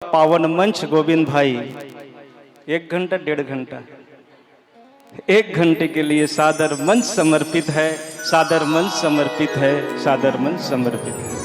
पावन मंच गोविंद भाई 1 घंटा 1.5 घंटा 1 घंटे के लिए सादर मंच समर्पित है, सादर मंच समर्पित है, सादर मंच समर्पित है।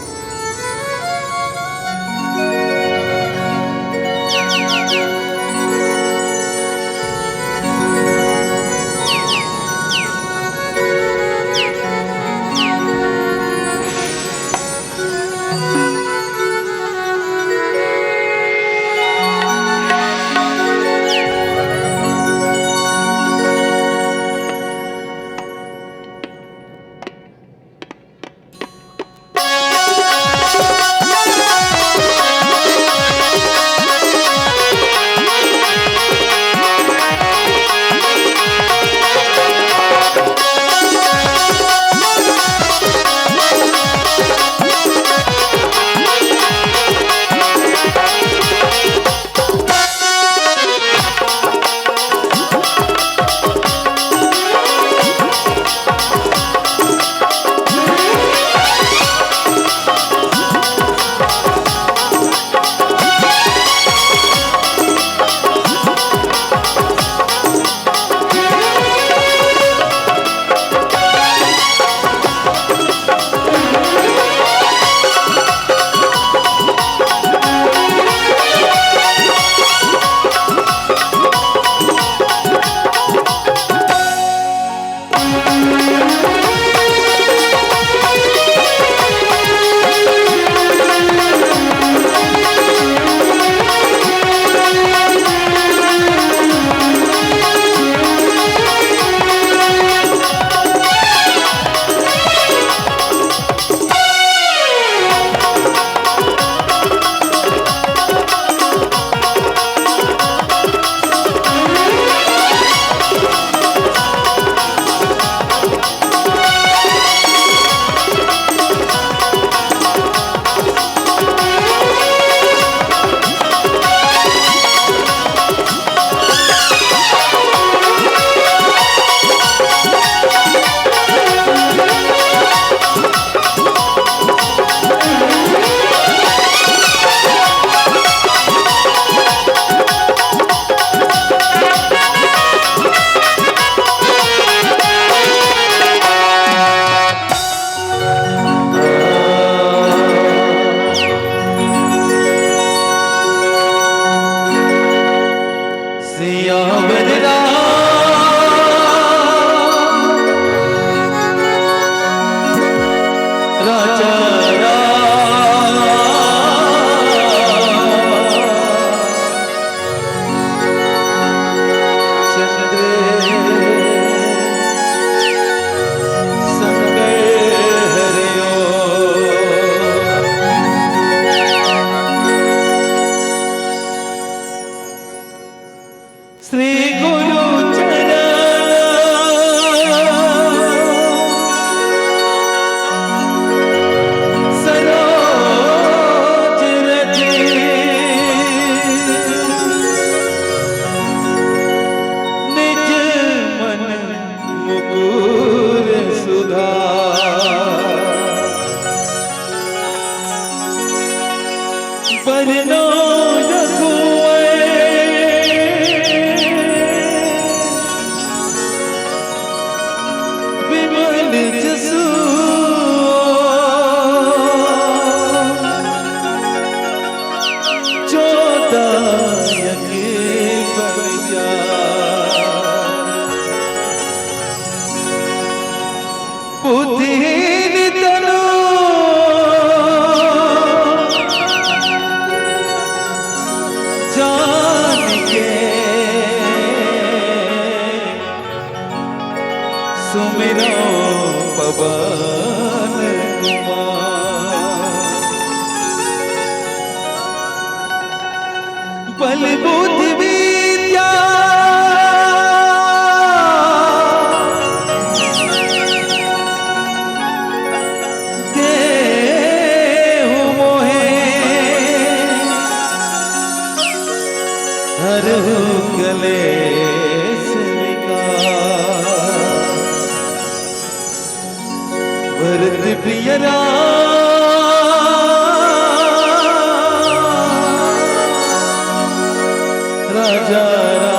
नजारा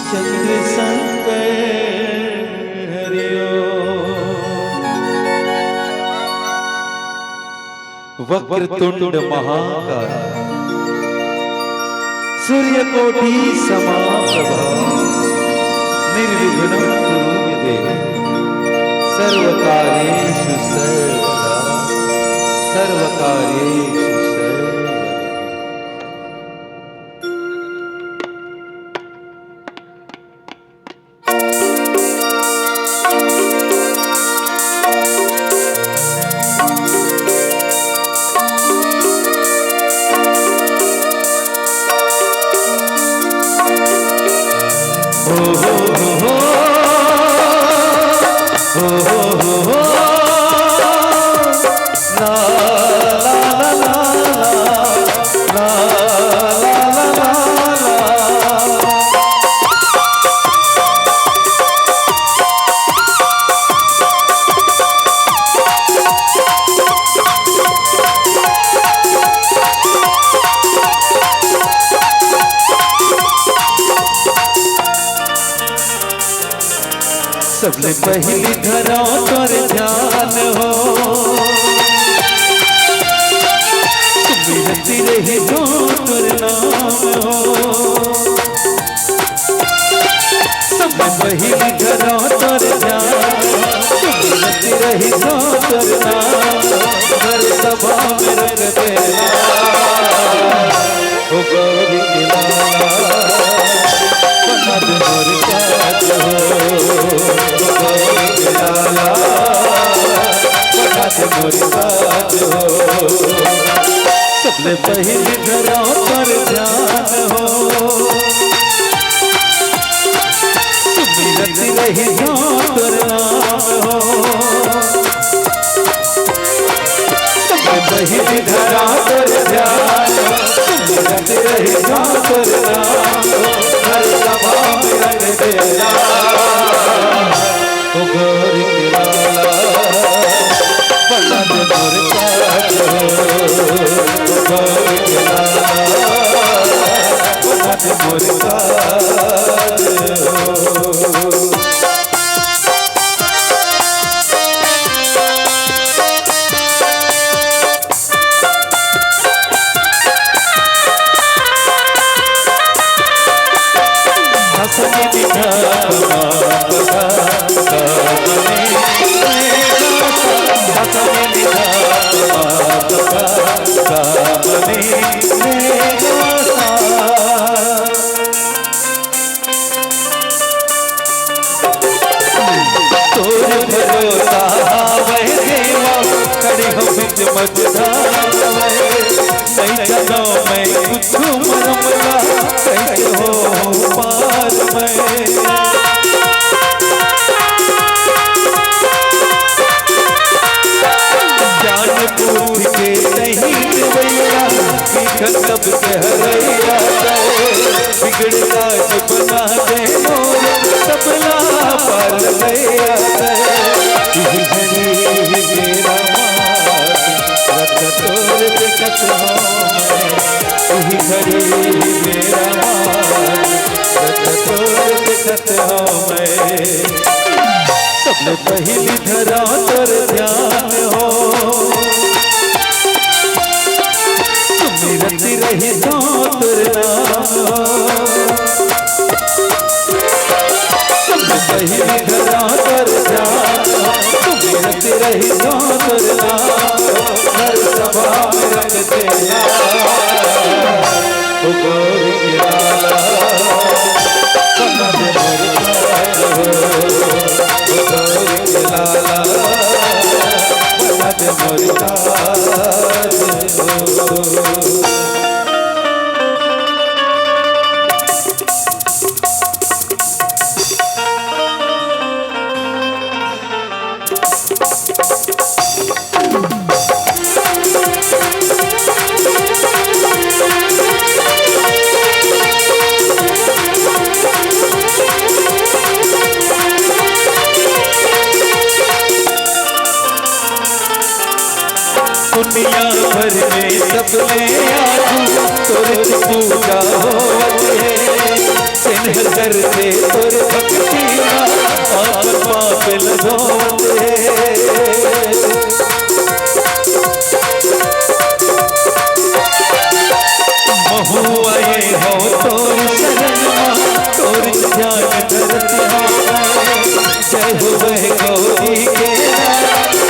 चंद्र शंकर हरिओ वक्रतुंड महाकाय सूर्यकोटि समाप्रभा निर्विघ्नं कुरु मे देव सर्वकार्येषु सर्वदा सर्वकार्येषु सर्वदा। सबले पहली धरा पर ध्यान हो सुमिरती रही जो तुर नाम हो सबले पहली धरा पर ध्यान सुमिरती रही जो तुर नाम हर सभा में रख देना ओ गौरी की लाला बना दे मोर काज हो सबले पहली धरा पर ध्यान हो सुमिरती रही जो तुर नाम हो सबले पहली धरा पर ध्यान सुमिरती रही जो तुर नाम हर सभा में रख देना ओ गौरी की लाला बना दे मोर काज हो गौरी की लाला बना दे मोर काज हो। सब के हरैया बिगड़ता बना दे मोर सबला पाल गया मेरा रख तोर दिखत हो यही घड़ी मेरा रख तोर दिखत हो मैं सबने पहली धरा तोर ध्यान हो सुमिरती रही जो तुर नाम हो सबने पहली धरा तोर ध्यान हो सुमिरती रही जो तुर नाम हर सभा में रख देना ओ गौरी की लाला बना दे मोर काज हो ओ गौरी की लाला बना दे मोर काज हो। दुनिया भर में सबने आजू तोर पूजा होवत है सिन्ह करते तोर भक्ति आप पाप लगोवत है महू आए हो तोर शरण तोर ध्यान करत हो जय हो वह गौरी के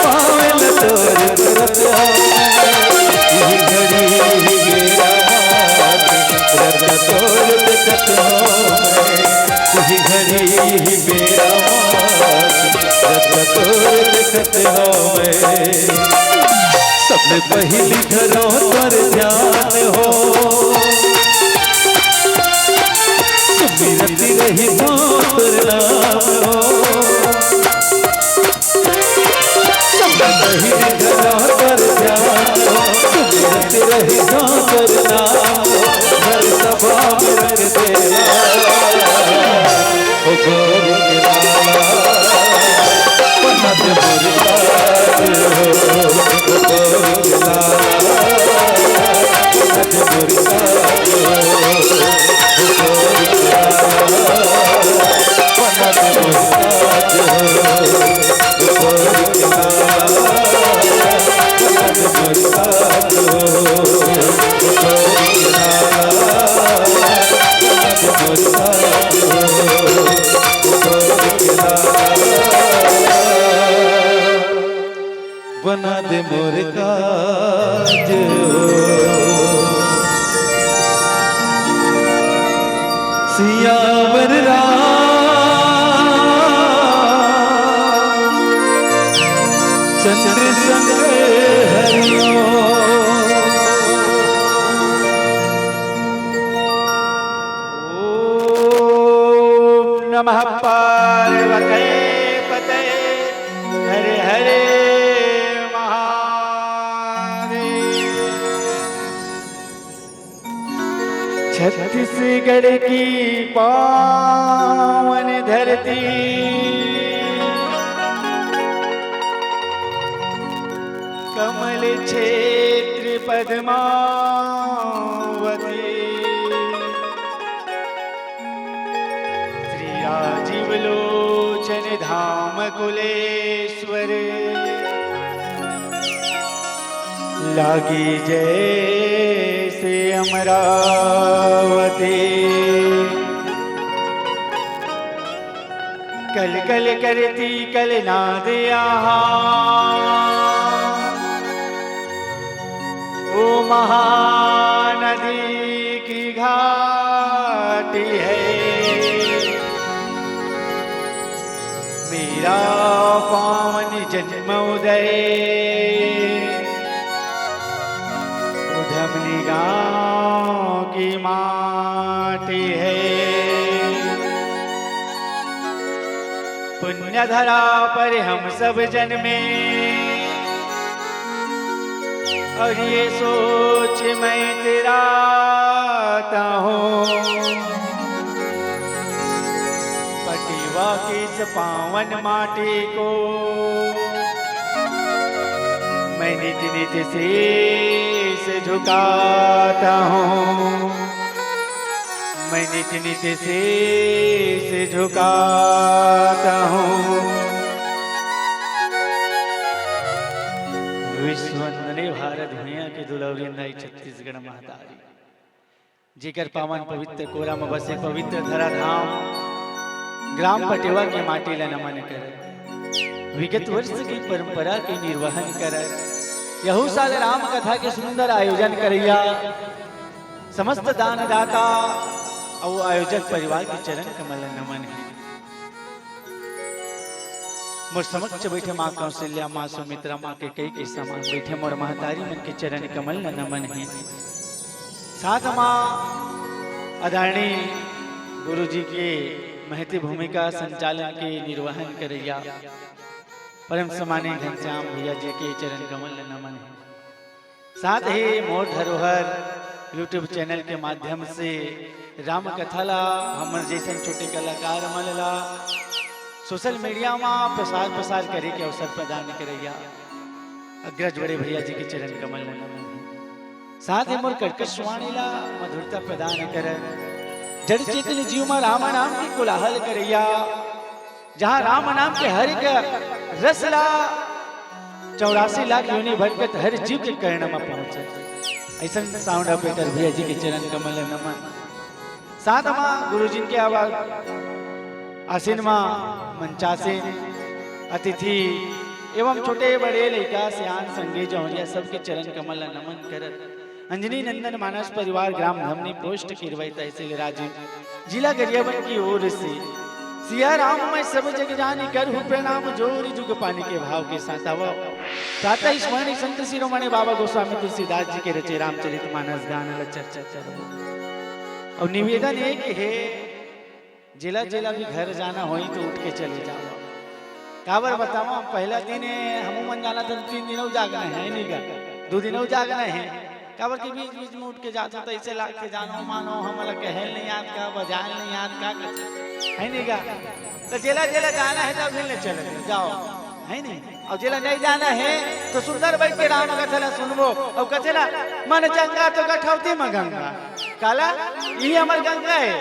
पावन तोर करत हो ये घड़ी मेरा रब तोर देखत हो ये घड़ी मेरा रब तोर देखत हो सबने पहली घरों पर ध्यान हो सुमिरती रही तोर नाम हो सबने पहली घरों पर ध्यान हो सुमिरती रही तोर नाम हो हर सभा में रख दे ओ गोविंद पन्नत मुरकाज हो गोविंद पन्नत मुरकाज हो पन्नत मुरकाज हो गोविंद पन्नत मुरकाज हो बना दे मोर काज सियावर चंद्र संग हरियो ओम नमः पार्वते पते हरे हरे छत्तीसगढ़ की पावन धरती कमल क्षेत्र पद्मावती श्री राजीव लोचन धाम कुलेश्वर लागी जैसे अमरावती कल कल करती कल नाद यहाँ ओ महानदी की घाटी है मेरा पावन जन्म उदय उधमनी गाँव की माटी है पुण्य धरा पर हम सब जन्मे और ये सोच मैं तेराता हूँ पटिवा की इस पावन माटी को मैं नित नित शीश झुकाता हूँ मैं नित नित शीश झुकाता हूँ विश्ववंदने भारत भैया के दुलौली नाई छत्तीसगढ़ महतारी जिकर पावन पवित्र कोरा में बसे पवित्र धरा धाम ग्राम पटेवा के माटी ला नमन कर विगत वर्ष की परंपरा के निर्वहन कर यहू साल राम कथा के सुंदर आयोजन करैया समस्त दानदाता और आयोजक परिवार के चरण कमल नमन है मोर समक्ष बैठे माँ कौशल्या माँ सुमित्रा माँ के कई के समान बैठे मोर महतारी मन के चरण कमल नमन है साथ माँ आदरणीय गुरु जी के महती भूमिका संचालन के निर्वहन करैया परम सम्मानीय घनश्याम भैया जी के चरण कमल नमन है साथ ही मोर धरोहर यूट्यूब चैनल के माध्यम से राम कथा ला हमर जैसे छोटे कलाकार मन ला सोशल मीडिया में प्रसार करे के अवसर प्रदान करैया अग्रज बड़े भैया जी के चरण कमल में नमन साथ ही मोर कर्कश वाणीला मधुरता प्रदान कर जड़ चेतन जीव में राम नाम की कोलाहल करैया जहाँ राम नाम के हर एक रसला 84 लाख योनि भटकत हर जीव के कर्ण में पहुंचे ऐसा साउंड ऑपरेटर भैया जी के चरण कमल में नमन साथ में गुरु जी के आवाज आसीन में मंचासीन अतिथि एवं छोटे बड़े लड़का सियान संगे जौहरिया सबके चरण कमल नमन करत अंजनी नंदन मानस परिवार ग्राम धमनी पोस्ट किरवई तहसील राजीव जिला गरियाबंद की ओर से सिया राम मैं सब जग जानी कर हूँ प्रणाम जोरी जुग पानी के भाव के साथ प्रातः स्मरण संत शिरोमणि बाबा गोस्वामी तुलसीदास जी के रचे रामचरित मानस गान चर्चा चलो और निवेदन है कि हे जिला जिला भी घर जाना हो तो उठ के चले जाओ काबर बताओ पहला दिन हम मन जाना था 3 दिन जागना है नहीं का 2 दिन जागना है काबर के बीच बीच में उठ के जाते तो ऐसे लाग के जानो मानो हमारा कहल नहीं याद का बजाल नहीं याद का है नहीं का तो जिला जिला जाना है तब मिलने चले जाओ है नहीं और जिला नहीं जाना है तो सुंदर बैठ के राम कथला सुनबो और कथला मन चंगा तो कठौती में गंगा काला ये हमार गंगा है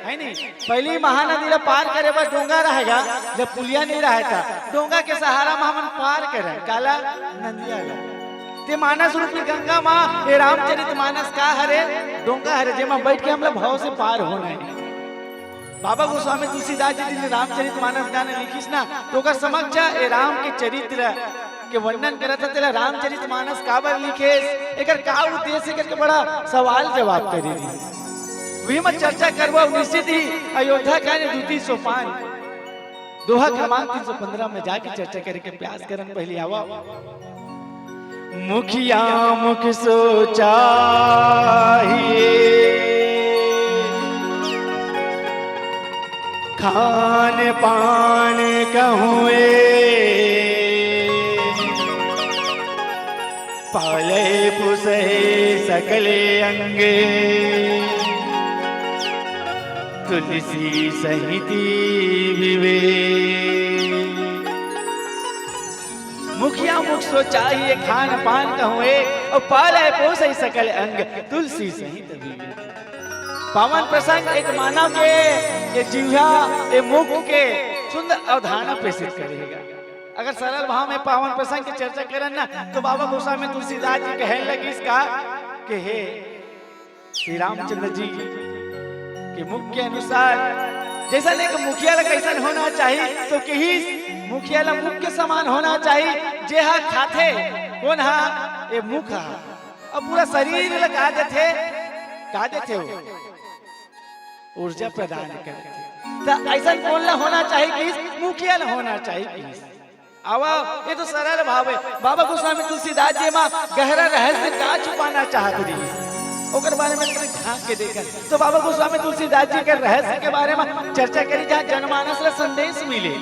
नहीं पहली महानदी ला पार करे बस डोंगा रहेगा जब पुलिया नहीं रहता डोंगा के सहारा में हम पार करे काला नंदिया ते मानस रूपी गंगा माँ ये रामचरित मानस का हरे डोंगा हरे जेमा बैठ के हम लोग भाव से पार होना है बाबा गोस्वामी तुलसीदास जी ने रामचरित मानस गाने लिखिस ना तो का समझ ये राम के चरित्र के वर्णन करत था तेरा रामचरित मानस काबर लिखे एकर का उद्देश्य करके बड़ा सवाल जवाब करी वही मैं चर्चा करवा निश्चित ही अयोध्या का द्वितीय सोपान दोहा क्रमांक 315 में जाके चर्चा करके प्यास करन पहले आवा मुखिया मुख सोचाहिए खान पान कहूए पाले पुसे सकले अंगे तुलसी सहिति विवे मुखिया मुख सोचाहिए खान पान कहूए और पाले पोसे सकल अंग तुलसी सहित विवे पावन प्रसंग एक मानव के ये जिह्वा ये मुख के सुंदर अवधारणा प्रेषित करेगा अगर सरल भाव में पावन प्रसंग की चर्चा करें ना तो बाबा गोस्वामी तुलसीदास जी कहने लगी इसका कि हे श्री रामचंद्र जी के मुख के अनुसार जैसा एक मुखिया ला कैसन होना चाहिए तो कहीं मुखिया ला मुख के समान होना चाहिए जे हा खाथे कौन हा ये मुख हा अब पूरा शरीर लगा देते हो ऊर्जा प्रदान करते तो ऐसा कौन ला होना चाहिए कि मुखिया ला होना चाहिए कि आवा ये तो सरल भाव है बाबा गोस्वामी तुलसीदास जी मां गहरा रहस्य का छुपाना चाहते रही ओकर बारे में झांक के देखा तो बाबा गोस्वामी तुलसीदास जी के रहस्य के बारे में चर्चा करी जहाँ जनमानस ला संदेश मिले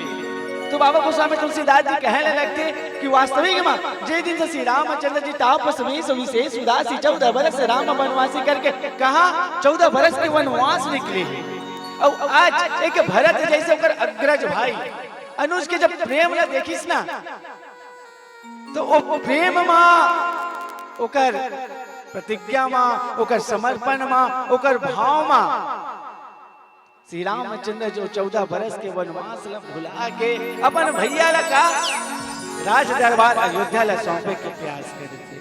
तो बाबा गोस्वामी तुलसीदास जी कहने लगते कि वास्तविक में जे दिन से श्री रामचंद्र जी तापस विशेष उदासी 14 बरस राम वनवासी करके कहा 14 बरस के वनवास निकले और आज एक भरत जैसे ओकर अग्रज भाई अनुज के जब प्रेम ला देखिस ना तो ओ प्रेम मां ओकर प्रतिज्ञा मां ओकर समर्पण मां ओकर भाव मां श्री रामचंद्र जो 14 बरस के वनवास ला भुला के अपन भैया ला का राज दरबार अयोध्या ला सौंपे के प्रयास करे थे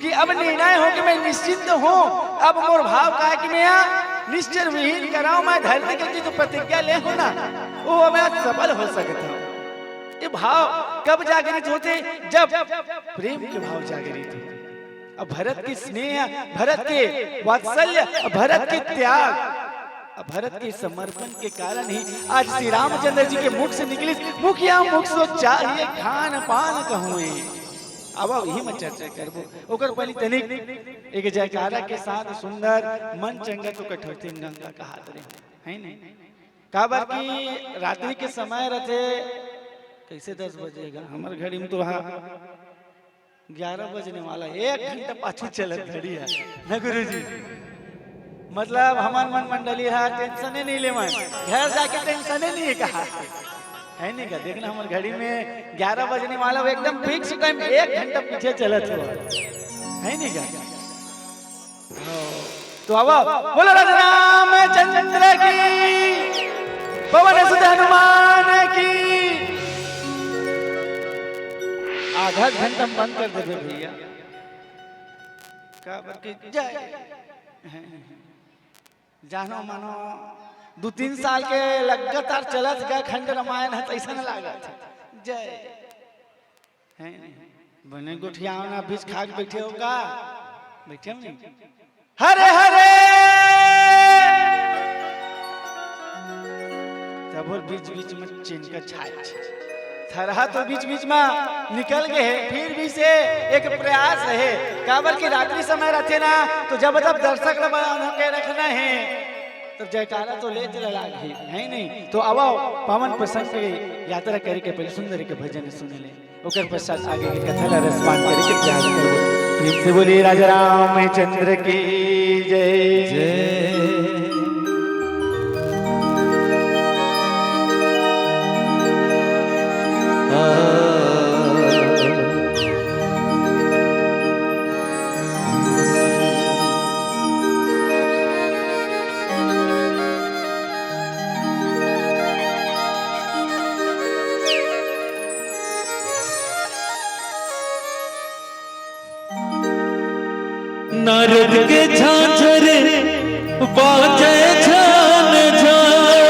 कि अब निर्णय हो कि मैं निश्चिंत हूं अब मोर भाव का है कि मैं निश्चर विहीन कराऊं मैं धरती के जो प्रतिज्ञा ले हो ना वो मैं सफल हो सकता हूं ये भाव कब जागृत होते जब प्रेम के भाव जागृत होते अब भरत की स्नेह भरत के वात्सल्य भरत के त्याग भरत के समर्पण के कारण ही आज श्री रामचंद्र जी के मुख से निकली मुखिया मुख सो चाहिए खान पान कहूए अब यही मैं चर्चा करबो ओकर पहले तनिक एक जयकारा के साथ सुंदर मन चंगा तो कठौती गंगा कहात रहे है नहीं काबर की रात्रि के समय रहते कैसे 10 बजेगा हमारे घड़ी में तो 11 बजने वाला 1 घंटा पाछू चलत घड़ी है न गुरुजी मतलब हमार मन मंडली है टेंशन नहीं ले मन घर जाके टेंशन नहीं है कहा है नहीं क्या? देखना हमारे घड़ी में 11 बजने वाला, वो एकदम फिक्स टाइम 1 घंटा पीछे चलत हुआ है नहीं क्या? तो अब बोलो राजा रामचंद्र की, पवन सुत हनुमान की। आधा घंटा बंद कर दे भैया का बल्कि जय जानो मानो 2-3 साल के लगातार चलत गया खंड रामायण है, ऐसा न लागत जय है बने गोठिया ना बीच खा के बैठे होगा, बैठे हो नहीं? हरे हरे तब बीच बीच में चिन्ह का छाया थरहा तो बीच बीच में निकल गए है, फिर भी से एक प्रयास है काबर की रात्रि समय रहते ना, तो जब दर्शक के रखना है तब जयकारा तो ले चला है नहीं। तो अब पवन प्रसंग के यात्रा करे के पहले सुंदर के भजन सुने ले, ओकर पश्चात आगे की कथा ला रसपान करे के प्रयास करबो। प्रेम से बोलिए राजा रामचंद्र की जय जय। नारद के झांझर बाजे झान झान,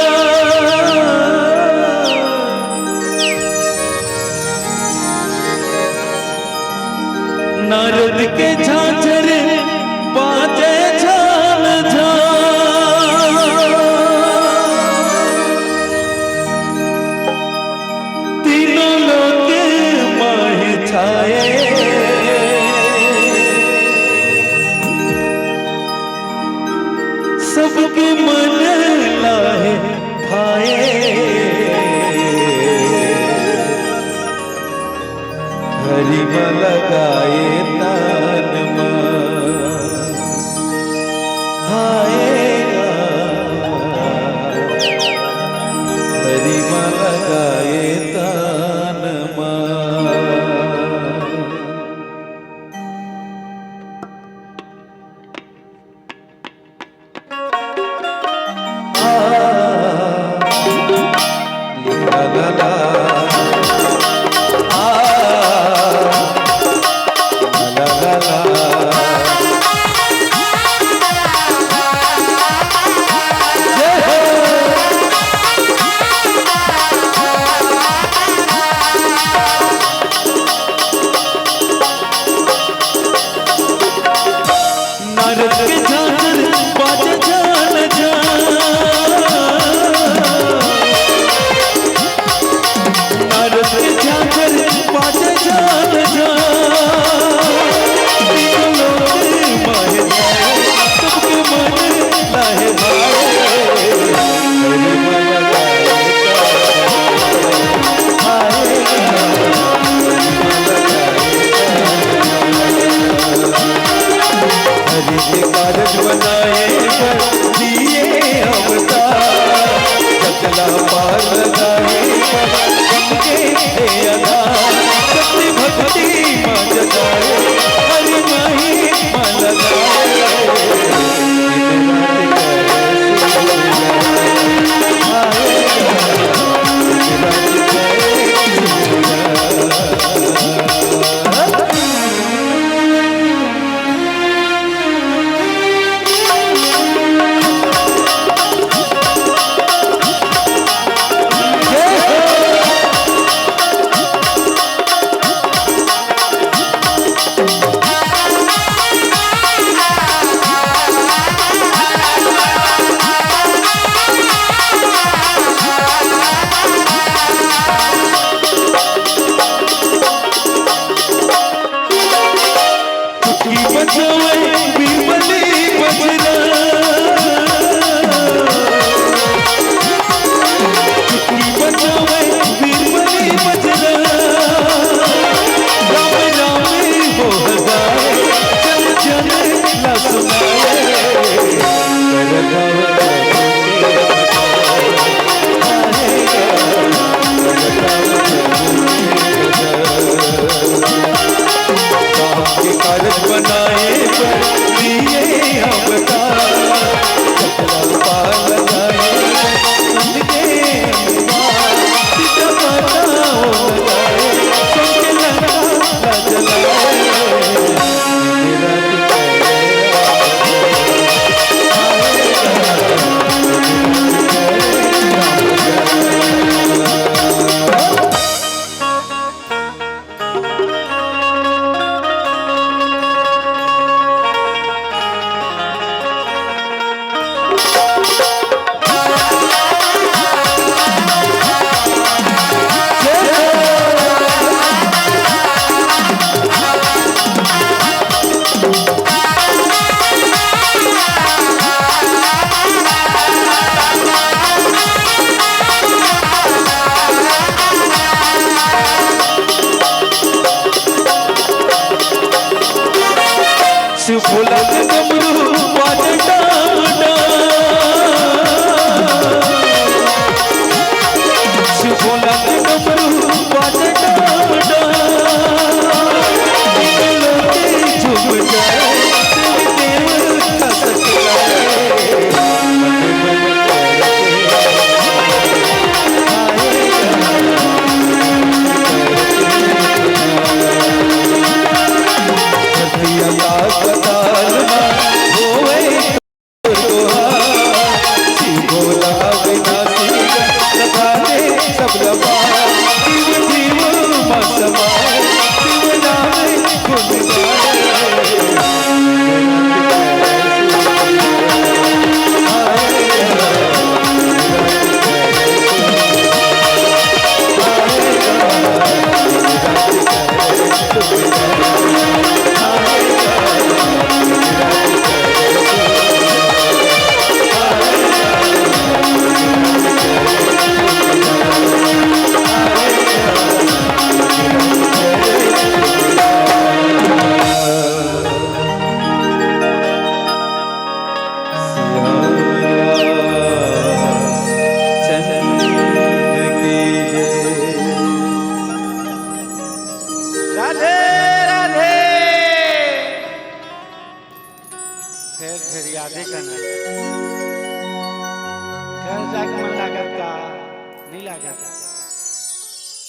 नारद के झांझर बाजे झान झान, तीनों लोग माहे छाए, सबके मन लाहे भाए, हरि में लगाए तान आएगा, हरि में लगाए तान बनाए पर दिए अवतार कतरा पाल लगाए उनके अवतार सीता माता हो लगाए सबके लंका जलाए मेरा फुलक डमरू बाजे डांडा फुलक डमरू बाजे डांडा लोटे झूम जाए देव का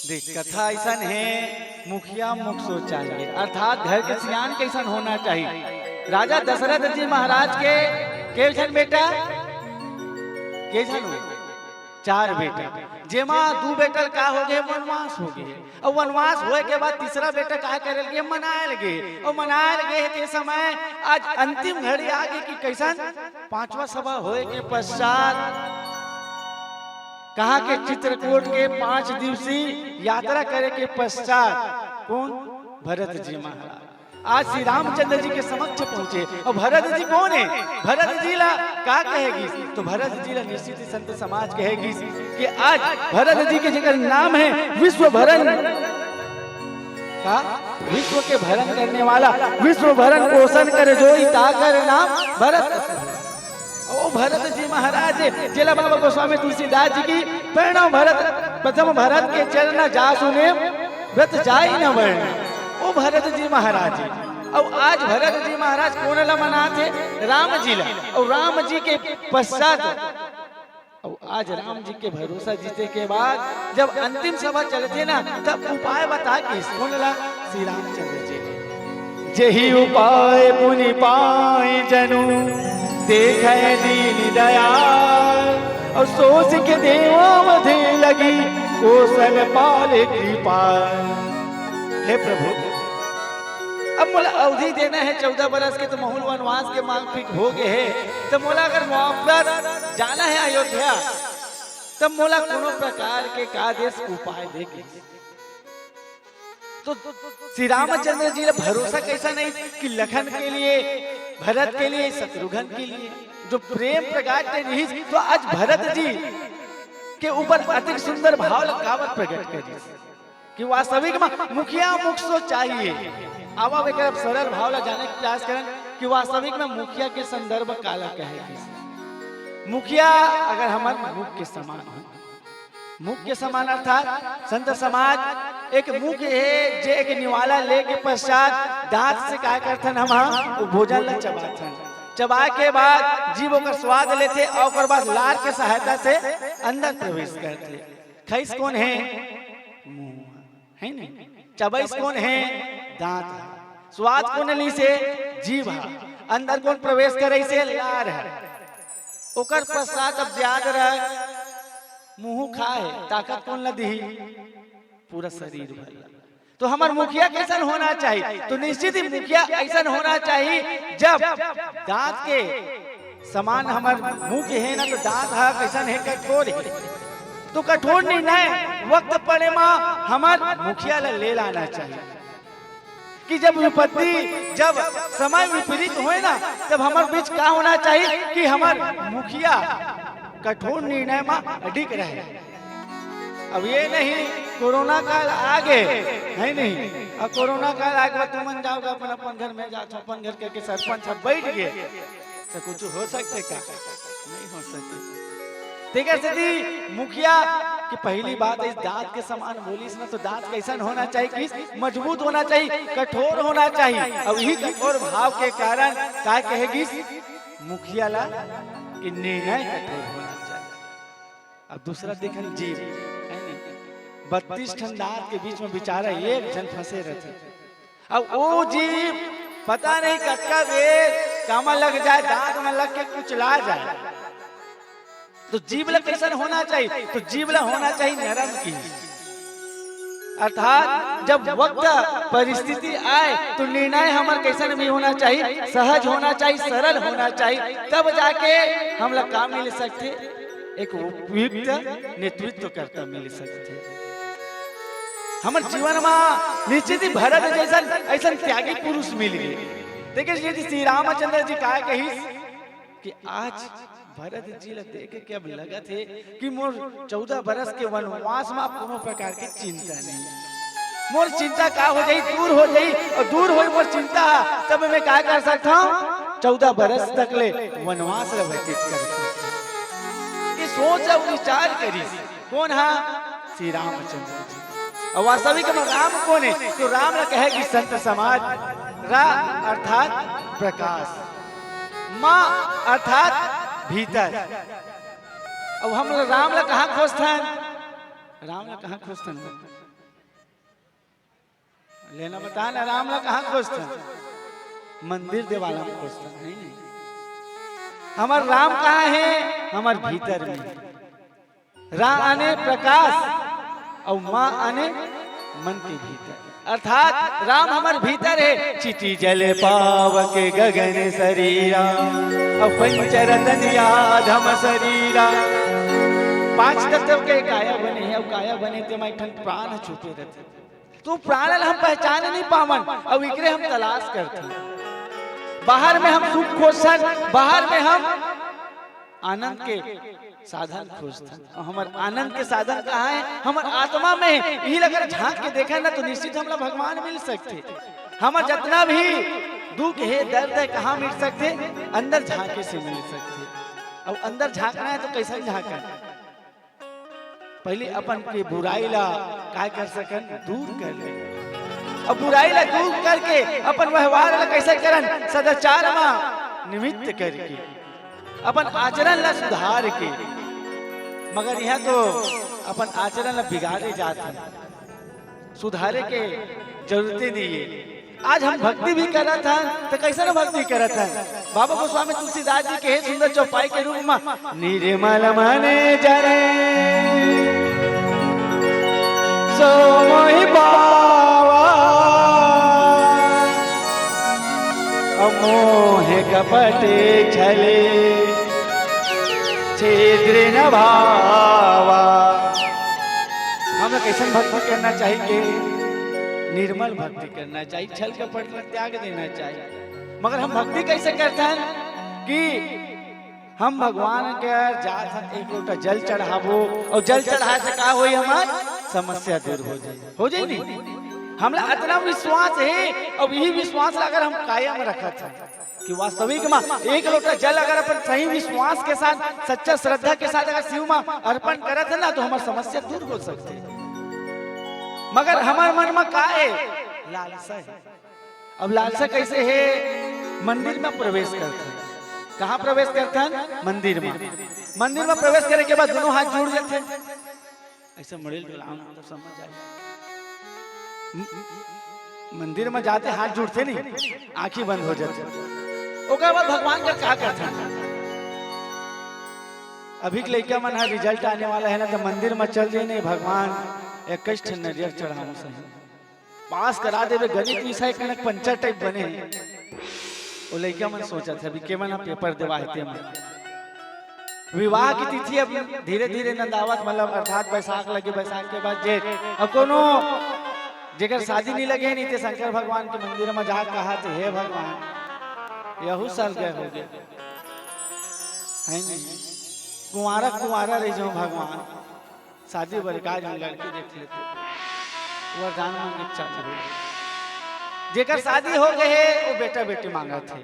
देख कथा ऐसा है मुखिया मुख सो चाहिए अर्थात घर के सियान कैसन होना चाहिए। राजा दशरथ जी महाराज के जन बेटा के जन हो 4 बेटा जेमा 2 बेटा का हो गए वनवास हो गए और वनवास होए के बाद तीसरा बेटा का करे लगे मनाए लगे और मनाए लगे के समय आज अंतिम घड़ी आ गई कि कैसन 5वां सभा होए के पश्चात कहा के चित्रकूट के 5 दिवसीय यात्रा करे के पश्चात कौन भरत जी महाराज आज श्री रामचंद्र जी के समक्ष पहुंचे और भरत जी कौन है भरत जी ला क्या कहेगी तो भरत जी ला निश्चित संत समाज कहेगी कि आज भरत जी के जिक्र नाम है विश्व भरण का विश्व के भरण करने वाला विश्व भरण पोषण करे जो ताकर नाम भरत ओ भरत जी महाराज जेला बाबा गोस्वामी तुलसीदास जी की प्रणव भरत प्रथम भरत के चरण जा सुने व्रत जाई न वर्ण ओ भरत जी महाराज और आज भरत जी महाराज कौन ला मनाते राम जी ला और राम जी के पश्चात और आज राम जी के भरोसा जीते के बाद जब अंतिम सभा चलते ना तब उपाय बता के कौन ला श्री रामचंद्र जी जेहि उपाय पुनि पाई जनु देखे दीन दयाल और सोच के देवावधि लगी कोसन पाले कृपा। हे प्रभु अब मोला अवधि देना है 14 बरस के तो महूल वनवास के मांग फिक हो गए है तो मोला अगर वापस जाना है अयोध्या तब मोला कोनो प्रकार के आदेश उपाय देके तो श्री रामचंद्र जी ने भरोसा कैसा नहीं कि लखन के लिए भरत के लिए शत्रुघ्न के लिए जो प्रेम प्रकाटते नहीं तो आज भरत जी के ऊपर अधिक सुंदर भाव लगावत प्रकट करी कि वास्तविक में मुखिया मुख सो चाहिए। आवा वेकर सरल भाव ला जाने के प्रयास करें कि वास्तविक में मुखिया के संदर्भ काला कहे मुखिया अगर हमारे मुख के समान हो मुख के समान अर्थात संत समाज एक मुख है जे एक निवाला लेके पश्चात दांत से क्या करथन हम वो भोजन ला चबाथन। चबा के बाद जीव का स्वाद लेते और ओकर बाद लार के सहायता से अंदर प्रवेश करते। खैस कौन है? मुंह है नहीं। चबैस कौन है? दांत। स्वाद कौन ली से? जीव। अंदर कौन प्रवेश करे से? लार है। ओकर पश्चात अब याद रख मुंह खाए ताकत कौन ला दी? पूरा शरीर भला। तो हमार मुखिया कैसन होना चाहिए? तो निश्चित ही मुखिया ऐसा होना चाहिए जब दांत के समान हमार मुंह के है ना तो दांत है कैसन है? कठोर है। तो कठोर निर्णय वक्त पड़े मां हमार मुखिया ले लाना चाहिए कि जब विपत्ति जब समय विपरीत होए ना तब हमार बीच क्या होना चाहिए कि हमार मुखिया कठोर निर्णय में अडिग रहे। अब ये नहीं कोरोना काल आगे है नहीं। अब कोरोना काल आगे तुम जाओगे अपन अपन घर में जाओ अपन घर के सरपंच सब बैठ गए तो कुछ हो सकते का? नहीं हो सकते। ठीक है सदी मुखिया की पहली बात है दांत के समान बोलीस ना तो दांत कैसा होना चाहिए कि मजबूत होना चाहिए, कठोर होना चाहिए। अब यही कठोर भाव के कारण क्या कहेगी मुखिया ला कि निर्णय कठोर होना चाहिए। अब दूसरा देखन जीव है नहीं 32 ठन दांत के बीच में बेचारा एक जन फंसे रहते। अब वो जीव पता नहीं कटका बेर कामा लग जाए दांत में लग के कुचला जाए। तो जीवला कैसा होना चाहिए? तो जीवला होना चाहिए नरम की। अर्थात जब वक्त परिस्थिति आए तो निर्णय हमारे कैसा भी होना चाहिए? सहज होना चाहिए, सरल होना चाहिए। तब जाके हम लोग काम मिल सकते, एक उपयुक्त नेतृत्व करता मिल सकते। हमारे जीवन में निश्चित ही भरत जैसा ऐसा त्यागी पुरुष मिल गए। देखिए श्री रामचंद्र जी कहा कही कि आज भरत जी ला देखे के अब लगा थे कि मोर 14 बरस के वनवास में कोनो प्रकार की चिंता नहीं। मोर चिंता का हो जाई दूर हो जाई और दूर होई मोर चिंता तब मैं क्या कर सकता हूँ? 14 बरस तक ले वनवास ला व्यतीत कर सकता। ये सोच और विचार करी कौन है? श्री रामचंद्र जी। और वास्तविक में राम कौन है? तो राम ला कहे कि संत समाज। रा अर्थात प्रकाश, माँ अर्थात भीतर। अब हम राम ला कहाँ खोजथन? राम ला कहाँ खोजथन? लेना बता ना राम ला कहाँ खोजथन? मंदिर देवाला में खोजथन है नहीं। हमार राम कहाँ है? हमार भीतर में। रा आने प्रकाश और माँ आने मन के भीतर। अर्थात राम हमार भीतर है। चिति जले पावक गगन शरीरा और पंचरतन याद हम शरीरा। 5 तत्व के काया बने हैं और काया बने ते मैं ठन प्राण छुपे रहते। तो प्राण हम पहचान नहीं पावन और इकरे हम तलाश करते। बाहर में हम सुख खोजन, बाहर में हम आनंद के साधन खोजते। हमारे आनंद के साधन कहाँ है? हमारे आत्मा में है। यही अगर झांक के देखा ना तो निश्चित हम भगवान मिल सकते। हमारे जितना भी दुख है दर्द है कहाँ मिल सकते? अंदर झांके से मिल सकते। अब अंदर झांकना है तो कैसा झांकना? पहले अपन के बुराई ला क्या कर सकन? दूर कर ले। अब बुराई ला दूर करके अपन व्यवहार ला कैसे करन? सदाचार में निमित्त करके अपन आचरण ला सुधार के। मगर यहाँ तो अपन आचरण ला बिगाड़े जाते हैं, सुधारे के जरूरतें नहीं है। आज हम भक्ति भी करत हैं तो कैसे ना भक्ति करत हैं? बाबा गोस्वामी तुलसीदास जी के सुंदर चौपाई के रूप में निर्मल मने जरे सो मोहि पावा मोह कपटे छले छिद्र न भावा। हमें कैसे भक्ति करना चाहिए? निर्मल भक्ति करना चाहिए, छल कपट का त्याग देना चाहिए। मगर हम भक्ति कैसे करते हैं कि हम भगवान के जात हैं, एक लोटा जल चढ़ाबो और जल चढ़ाए से का होई? हमार समस्या दूर हो जाए नहीं। हमरा इतना विश्वास है और यही विश्वास अगर हम कायम रखत हैं कि वास्तविक माँ एक लोटा जल अगर अपन सही विश्वास के साथ सच्चा श्रद्धा के साथ अगर शिव माँ अर्पण करत है ना तो हमार समस्या दूर हो सकते। मगर हमार मन में का है लालसा है। अब लालसा कैसे है, मंदिर में प्रवेश करते हैं। कहाँ प्रवेश करते हैं? मंदिर में। मंदिर में प्रवेश करने के बाद दोनों हाथ जुड़ जाते हैं, ऐसे मुड़ेल डुलाओ तो समझ आए। मंदिर में जाते हाथ जुड़ते नहीं, आंखें बंद हो जाते। ओकर बाद भगवान का क्या करते हैं? अभी के लड़का मन है रिजल्ट आने वाला है ना, तो मंदिर में चल जाए नहीं भगवान 21 नरियर चढ़ाओ सही पास करा देवे। गणित विषय कनक पंचर टाइप बने वो लड़का मन सोचा था अभी के मना पेपर देवा है मन। विवाह की तिथि अब धीरे धीरे नंदावत मतलब अर्थात बैसाख लगे, बैसाख के बाद जेठ। अब कोनो जेकर शादी नहीं लगे नहीं थे शंकर भगवान के मंदिर में जा कहा थे हे भगवान यहू साल गए हो गए है नहीं, कुंवारा कुंवारा रह जाओ भगवान, शादी बरकार लड़की देख लेते वरदान मांगे चालू हो। जेकर शादी हो गए है वो बेटा बेटी मांगा थे,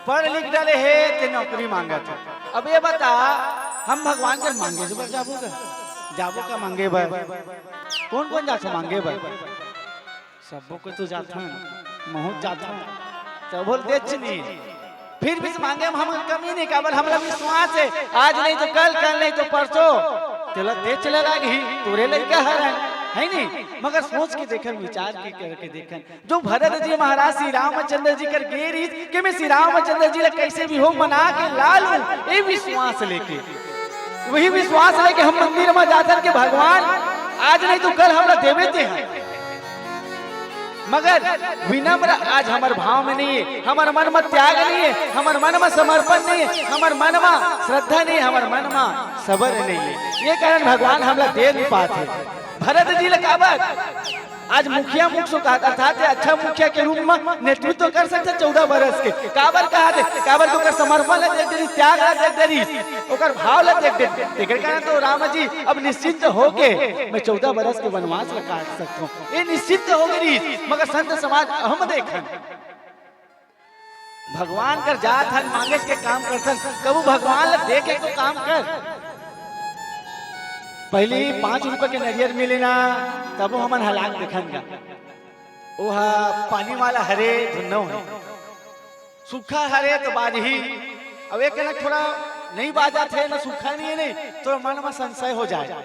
पढ़ लिख डाले है ते नौकरी मांगा था। अब ये बता हम भगवान कर मांगे जो जाबो का जाबो का मांगे भाई कौन कौन जाता मांगे भाई? सबको को तो जाता बहुत जाता तो बोल दे नहीं, फिर भी मांगे हम कमी नहीं काबल हमरा विश्वास है आज नहीं तो कल, कल नहीं तो परसों तेला दे चले लागी तोरे लड़का है नहीं। मगर सोच के देखन विचार के करके देखन जो भरत जी महाराज श्री रामचंद्र जी कर गेरी कि मैं श्री रामचंद्र जी कैसे भी हो मना के लाल ये विश्वास लेके, वही विश्वास लेके हम मंदिर में जाकर के भगवान आज नहीं तो कल हमरा देवे ते हैं। मगर विनम्र आज हमारे भाव में नहीं है, हमारे मन में त्याग नहीं है, हमारे मन में समर्पण नहीं है, हमारे मन में श्रद्धा नहीं, हमारे मन में सबर नहीं है। ये कारण भगवान हमला दे नहीं पाते। भरत जी लगावत आज मुखिया मुख अर्थात अच्छा मुखिया के रूप में नेतृत्व कर सकते 14 बरस के। काबर कहा थे काबर तो समर्पण ला देख देरी, त्याग ला देख देरी, ओकर भाव ला देख देरी। तेकर कारण तो राम जी अब निश्चिंत होके मैं 14 बरस के वनवास ला काट सकता हूँ, ये निश्चिंत हो गई। मगर संत समाज हम देखन भगवान कर जात हन मांगे के काम करथन, कबू भगवान ला देखे तो काम कर। पहले 5 रुपए के नरियर मिले ना तब हमन हलाक देखंगा ओहा पानी वाला हरे धुन्नो है, सूखा हरे तो बाजही। अब एक ना थोड़ा नहीं बाजा थे ना सूखा नहीं है नहीं तो मन में संशय हो जाए,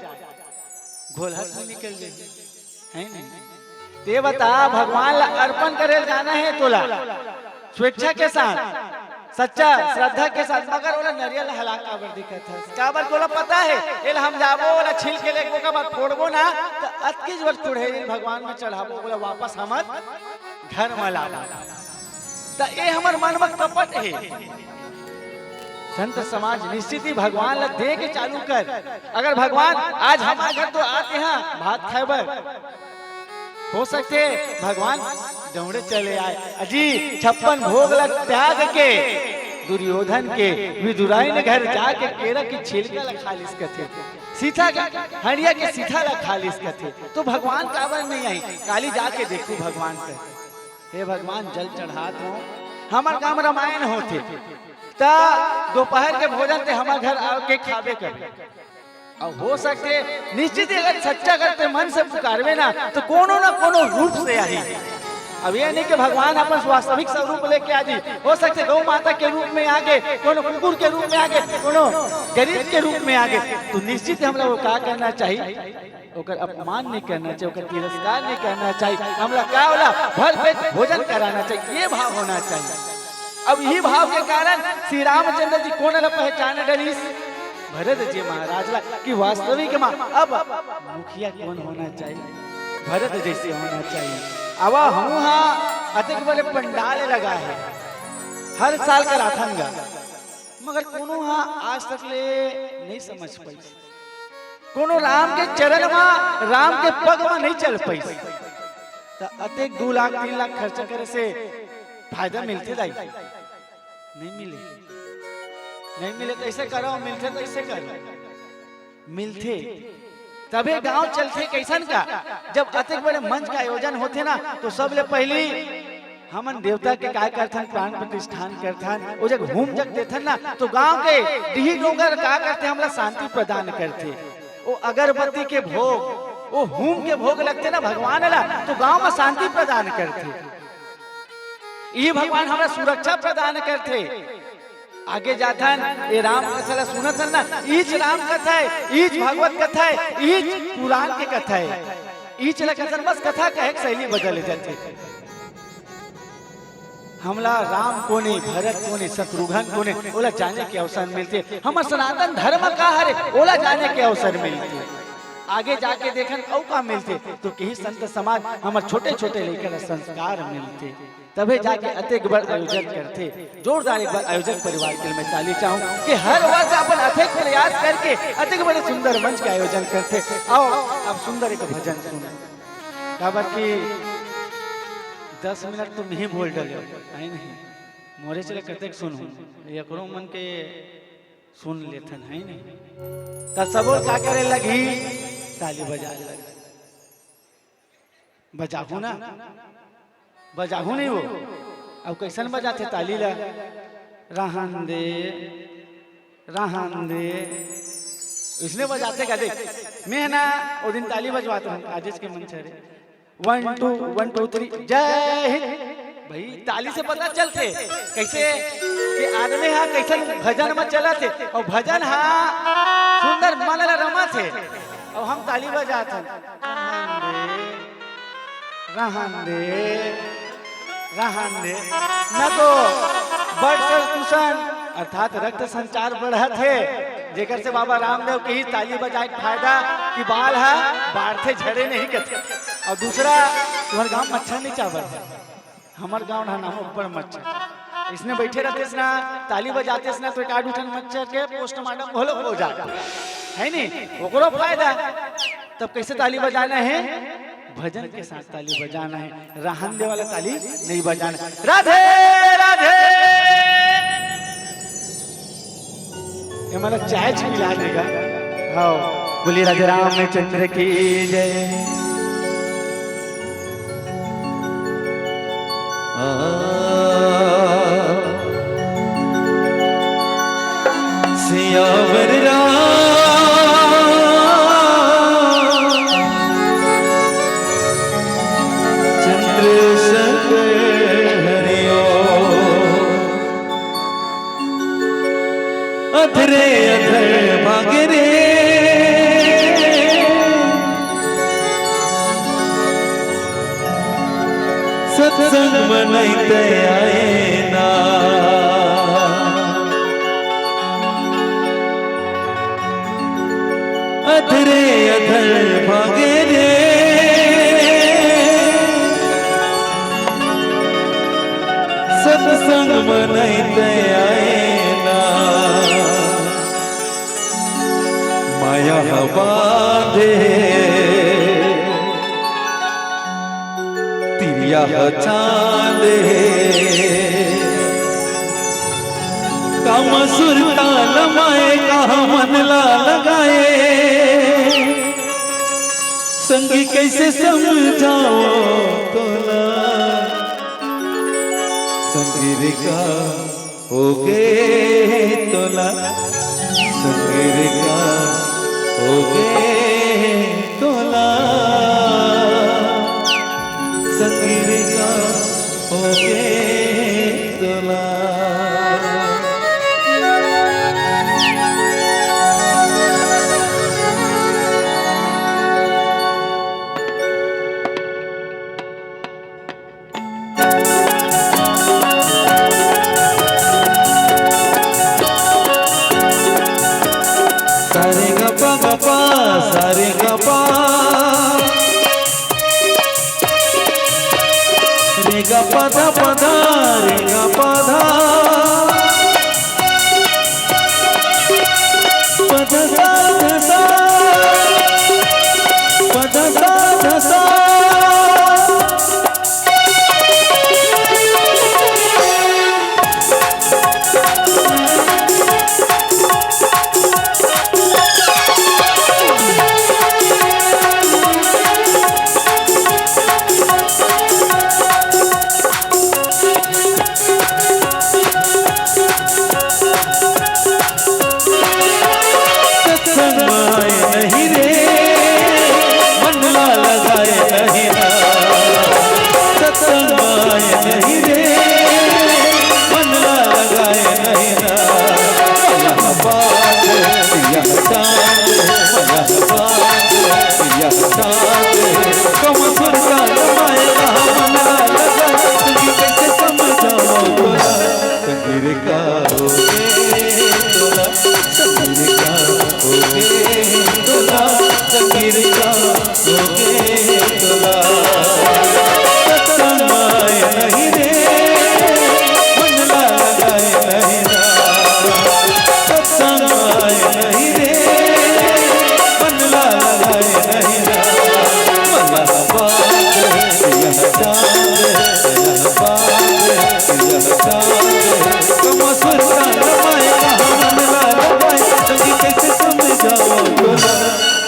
घोलहट में निकल जाए है नहीं। ते बता भगवान ला अर्पण करे जाना है तोला स्वेच्छा के साथ सच्चा श्रद्धा के साथ। मगर ओला नरियल हला काबर दिखत है काबर कोला पता है एल हम जाबो ओला छील के लेको का बाद फोड़बो ना तो अतकीज वर्ष तुड़े भगवान में चढ़ाबो ओला वापस हमर घर में लाबो त ए हमर मन में कपट है। संत समाज निश्चित ही भगवान ला दे के चालू कर। अगर भगवान आज हमारे घर तो आते हैं भात खाएबर हो सकते भगवान दौड़े चले आए अजी 56 भोग लग त्याग के दुर्योधन के विदुराई ने घर जाके केरा की छिलका ला खालिस करते सीता का हरिया के सीता ला खालिस करते तो भगवान काबर नहीं आई। काली जाके देखो भगवान से हे भगवान जल चढ़ा दो हमार काम रामायण होते ता दोपहर के भोजन ते हमार घर आके खावे कर। अब हो सकते निश्चित अगर सच्चा करते मन से पुकारवे ना तो कोनो ना कोनो रूप से आई। अब ये नहीं कि भगवान अपन वास्तविक स्वरूप लेके आ जी, हो सकते गौ माता के रूप में आगे, कोनो कुकुर के रूप में आगे, कोनो गरीब के रूप में आगे। तो निश्चित हम लोग क्या करना चाहिए ओकर अपमान नहीं करना चाहिए, ओकर तिरस्कार नहीं करना चाहिए। हम लोग क्या बोला भर पेट भोजन कराना चाहिए, ये भाव होना चाहिए। अब यही भाव के कारण श्री रामचंद्र जी कौन ला पहचान डरी भरत जी महाराज ला कि वास्तविक माँ अब मुखिया कौन होना चाहिए, भरत जैसे होना चाहिए। अब हम अतिक बड़े पंडाल लगा है हर साल का राथंगा, मगर कोनो आज तक ले नहीं समझ पाई, कोनो राम के चरण में राम के पग में नहीं चल पाई। तो अतिक 2 लाख 3 लाख खर्च करे से फायदा मिलते दाई नहीं मिले, नहीं मिले तो ऐसे करो, मिलते तो ऐसे करो, मिलते तबे गांव चलते कैसन का। जब अतिक बड़े मंच का आयोजन होते ना तो सबले पहली हमन देवता के काय करथन प्राण प्रतिष्ठान करथन ओ जग होम जग देथन ना तो गांव के डीही डोंगर का करते हमला शांति प्रदान करते ओ अगरबत्ती के भोग ओ होम के भोग लगते ना भगवान ला तो गांव में शांति प्रदान करते ये भगवान हमरा सुरक्षा प्रदान करते आगे जाथन ये राम कथा सुनथन ना ईच राम कथा है ईच भगवत कथा है ईच पुराण के कथा है ईच ला कथन बस कथा कहे शैली बदल जाते हमला राम कोने भरत कोने शत्रुघ्न कोने ओला जाने के अवसर मिलते हमर सनातन धर्म का हरे ओला जाने के अवसर मिलते आगे जाके देखन औ का मिलते तो कहीं संत समाज हमर छोटे छोटे लेकर संस्कार मिलते तबे जाके अतिक बड़ आयोजन करते जोरदार एक बार आयोजक परिवार के लिए मैं ताली चाहूं कि हर वर्ष अपन अतिक प्रयास करके अतिक बड़े सुंदर मंच का आयोजन करते आओ अब सुंदर एक भजन सुने काबर की 10 मिनट तो नहीं बोल डले आई नहीं मोरे चले कतेक सुनू एकरो मन के सुन लेथन है नहीं त सबो का करे लगी ताली बजा लगी बजाहू ना बजाहू नहीं वो अब कैसन बजाते ताली ला रहन दे इसलिए बजाते का देख मैं ना वो दिन ताली बजवाता हूँ आजिज के मन छे 1 2 1 2 3 जय हिंद भाई ताली से पता चलते कैसे कि आदमी हाँ कैसे भजन में चला थे और भजन हाँ सुंदर मन रमा थे और हम ताली बजाते रहन दे न तो ब्लड सर्कुलेशन अर्थात रक्त संचार बढ़ा थे जेकर से बाबा रामदेव के ही ताली बजाए फायदा कि बाल है बाढ़ते झड़े नहीं करते और दूसरा तुम्हारे गांव मच्छर नहीं चावल हमारे गांव ना नाम ऊपर मच्छर इसने बैठे रहते ना ताली बजाते ना तो एक उठन मच्छर के पोस्टमार्टम हो जाता है नहीं ओकरो फायदा तब कैसे ताली बजाना है भजन के साथ ताली बजाना है रहन दे वाला ताली नहीं बजाना राधे राधे ये हमारा चाय पिला देगा हाँ बोली राधे रामचंद्र की जय सियावर चंद्र शंकर हरिओ अधरे अधर भागे रे सत्संग मनैते आए ना अधरे अधर भागे रे सत्संग मनैते आए ना माया बांधे तिरिया चांदे काम सुरता लमाए कहा मन ला लगाए संगी कैसे समझाओ तोला संगीर का हो गए तोला संगीर का हो गए तोला संगीर का हो गए तोला सारे गपा रे गपा धा पधा रे गपा धा पधा सा धा पधा सा धा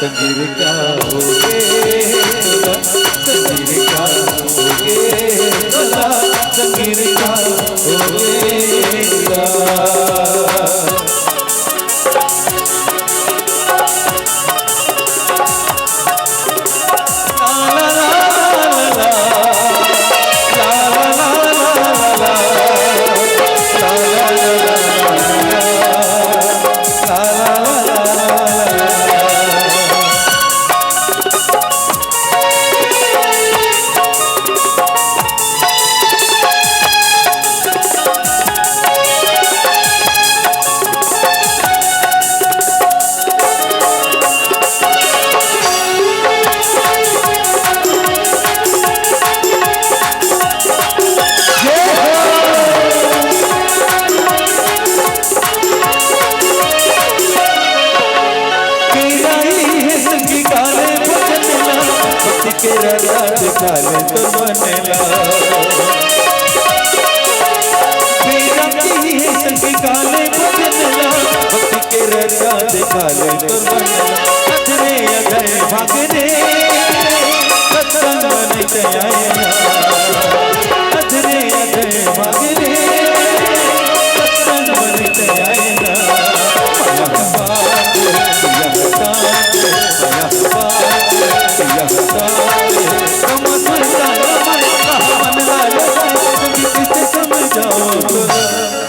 संगीर का होगे तोला, संगीर का होगे तोला, संगीर का होगे तोला। काले तो बनेला संगी काले बनेला भक्ति के रजा काले तो बनेला अधरे अधरे भागरे सत्संग नहीं आएगा अधरे अधरे भागरे सत्संग नहीं आएगा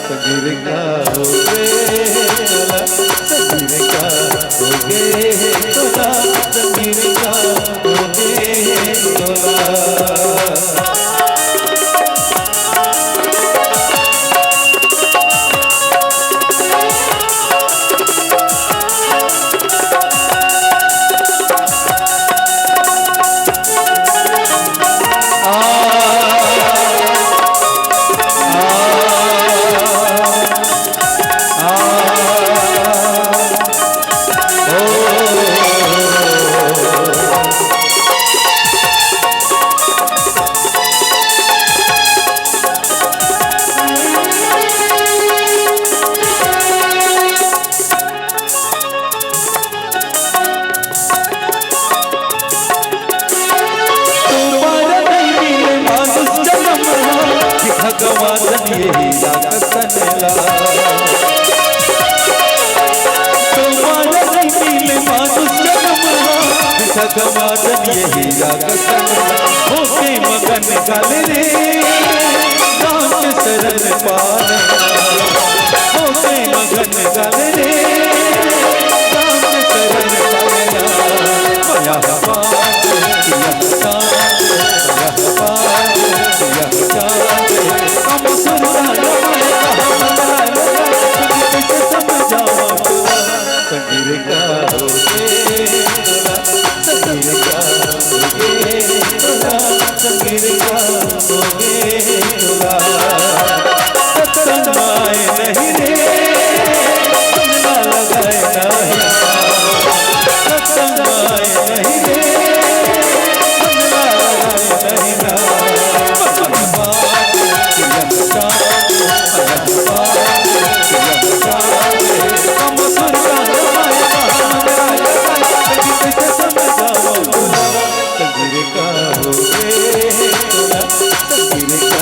संगीर का होगे तोला, संगीर का होगे तोला, संगीर का होगे तोला। भगवान यही रागसनेला तुम्हारा नील मानुष जन्मला भगवान यही रागसनेला होके मगन गाले रे राम शरण पाना होके मगन गाले रे राम शरण पाना माया संगीर का होगे तोला, संगीर का होगे तोला, संगीर का होगे तोला। सत्संग आए नहीं रे सुनना लगाए नहीं सत्संग आए नहीं रे सुनना लगाए नहीं ना संगीर का होगे तोला, संगीर का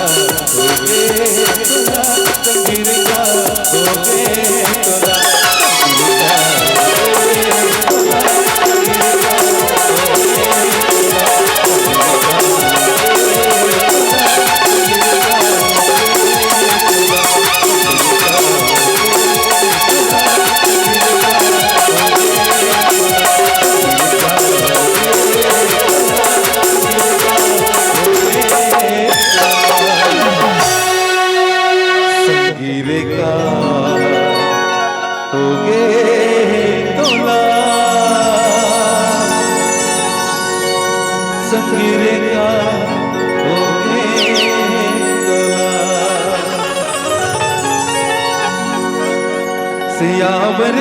होगे तोला, संगीर का होगे तोला, संगीर का होगे तोला। सियावर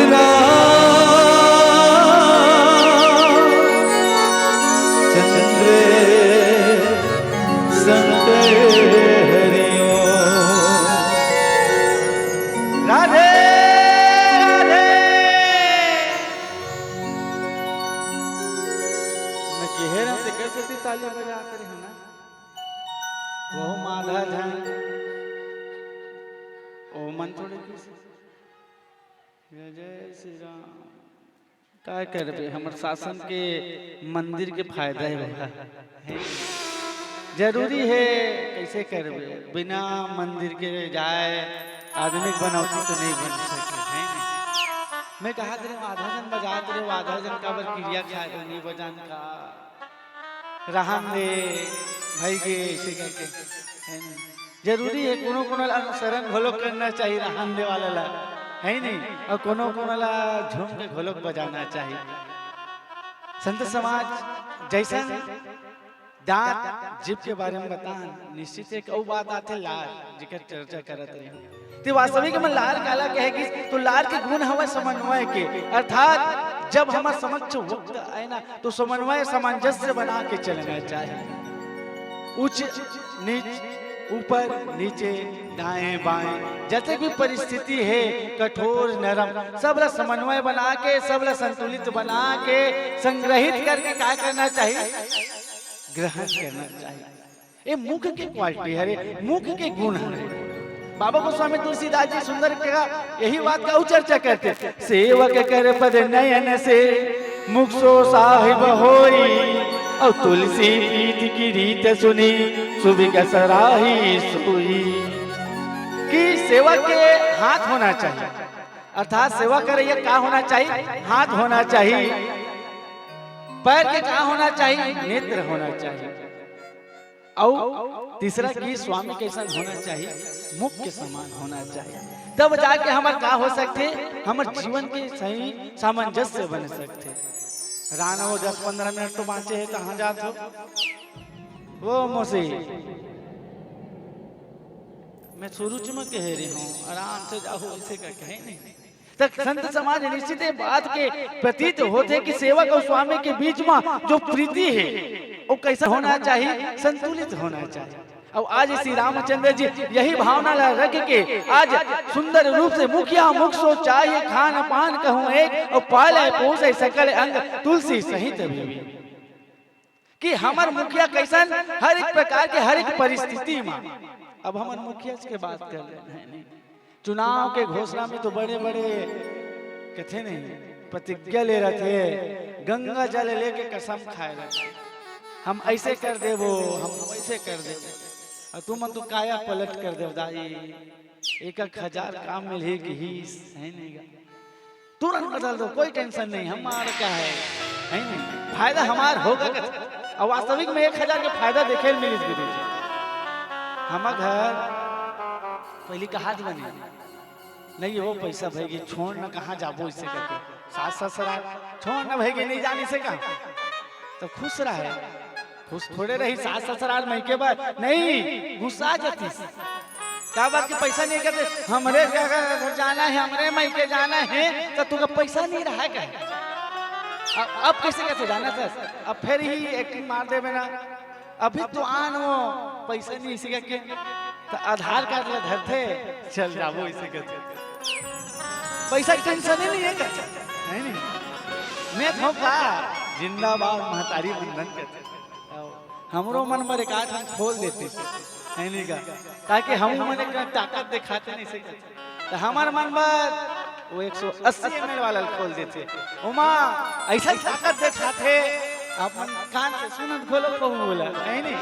चंद्र संत हरिओ राधे राधे। मन थोड़े जय श्री राम काय करबे हमर शासन के मंदिर के फायदा है जरूरी है कैसे करबे बिना मंदिर के जाए आधुनिक बनौती तो नहीं बन सके है मैं कहा तेरे आधा जन बजात रे आधा जन का बर क्रिया खाए नहीं बजान का रहन दे भाई के ऐसे करके है नहीं जरूरी है कोनो कोनो अनुसरण घोलक करना चाहिए रहन दे वाला ला है नहीं और कोनो कोनो ला झूम के घोलक बजाना चाहिए संत समाज जैसन दांत जीभ के बारे में बता निश्चित एक और बात आते लार जिकर चर्चा करत रहे तो वास्तविक में लार काला कहे कि तो लार के गुण हवा समन्वय के अर्थात जब हमारे समक्ष वक्त आए ना तो समन्वय सामंजस्य बना के चलना चाहिए उच्च नीच ऊपर नीचे दाएं बाएं जैसे भी परिस्थिति है कठोर नरम सबला समन्वय बना के सबला संतुलित बना के संग्रहित करके क्या करना चाहिए ग्रहण करना चाहिए ये मुख की क्वालिटी है मुख के गुण है बाबा गोस्वामी तुलसीदास जी सुंदर का यही बात का चर्चा करते सेवक कर पद नयन से मुख सो साहिब होई और तुलसी प्रीति की रीत सुनी सुबिग सराही सोई कि सेवा के हाथ होना चाहिए अर्थात सेवा करे ये क्या होना चाहिए हाथ होना चाहिए पैर के क्या होना चाहिए नेत्र होना चाहिए और तीसरा की स्वामी कैसा होना चाहिए मुख के समान होना चाहिए तब जाके हमारे क्या हो सकते हमारे जीवन के सही सामंजस्य बन सकते राना वो 10-15 मिनट तो बाँचे है कहाँ जाते हो वो मोसी मैं सुरुच में कह रही हूँ आराम से जाओ इसे का कहे नहीं तक संत समाज निश्चित बात के प्रतीत होते कि सेवक और स्वामी के बीच में जो प्रीति है वो कैसा होना चाहिए संतुलित होना चाहिए और आज श्री रामचंद्र जी यही भावना रख के आज सुंदर रूप से मुखिया मुख सो चाहिए खान पान कहूँ एक और पाले पोसे सकल अंग तुलसी सहित भी कि हमार मुखिया कैसन हर एक प्रकार के हर एक परिस्थिति में अब हमार मुखिया के बात कर रहे हैं चुनाव के घोषणा में तो बड़े बड़े कथे नहीं प्रतिज्ञा ले रहे थे गंगा जल लेके कसम खाए रहे हम ऐसे कर दे वो हम वैसे कर दे और तुम तो काया पलट कर दे दाई 1,000 काम में लेगी ही है नहीं तुरंत बदल दो कोई टेंशन नहीं हमारा क्या है नहीं फायदा हमारा होगा और वास्तविक में 1,000 का फायदा देखे मिली गुरु जी हमारा घर पहली कहा बने नहीं वो पैसा भैगी छोड़ न कहाँ जाबो इससे करके सास ससुराल छोड़ न भैगी नहीं जाने से कहा तो खुश रहे खुश थोड़े रही सास ससुराल मई के बाद नहीं गुस्सा जाती क्या बात की पैसा नहीं करते हमरे घर जाना है हमरे मई के जाना है तो तुमका पैसा नहीं रहा क्या अब कैसे कैसे जाना सर अब फिर ही एक्टिंग मार दे ना अभी तो आन वो पैसा नहीं इसी के तो आधार कार्ड ला धरते चल जाओ इसे कहते पैसा की टेंशन ही नहीं है कहते है नहीं मैं तो का जिंदाबाद महतारी बंधन कहते हमरो मन में एक आठ खोल देते है नहीं का ताकि हम मन ताकत दिखाते नहीं सके तो हमारे मन में वो 180 ml वाला खोल देते उमा ऐसा ताकत दिखाते आप कान से सुनत खोलो कहूँ बोला है नहीं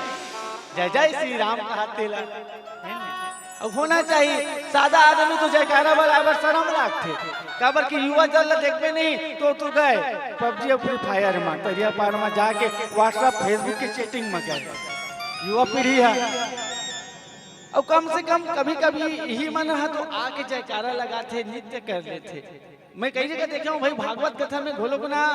जय जय श्री राम कहते ला है नहीं अब होना चाहिए सादा आदमी तो जयकारा वाला बार शर्म लागते काबर की युवा जल देखबे नहीं तो गए पबजी और फ्री फायर में तरिया पार में जाके व्हाट्सएप फेसबुक के चैटिंग में गए युवा पीढ़ी है और कम से कम कभी कभी यही मन है तो आके जयकारा लगाते नृत्य कर लेते मैं कई जगह देखा हूँ भाई भागवत कथा में घोलो ना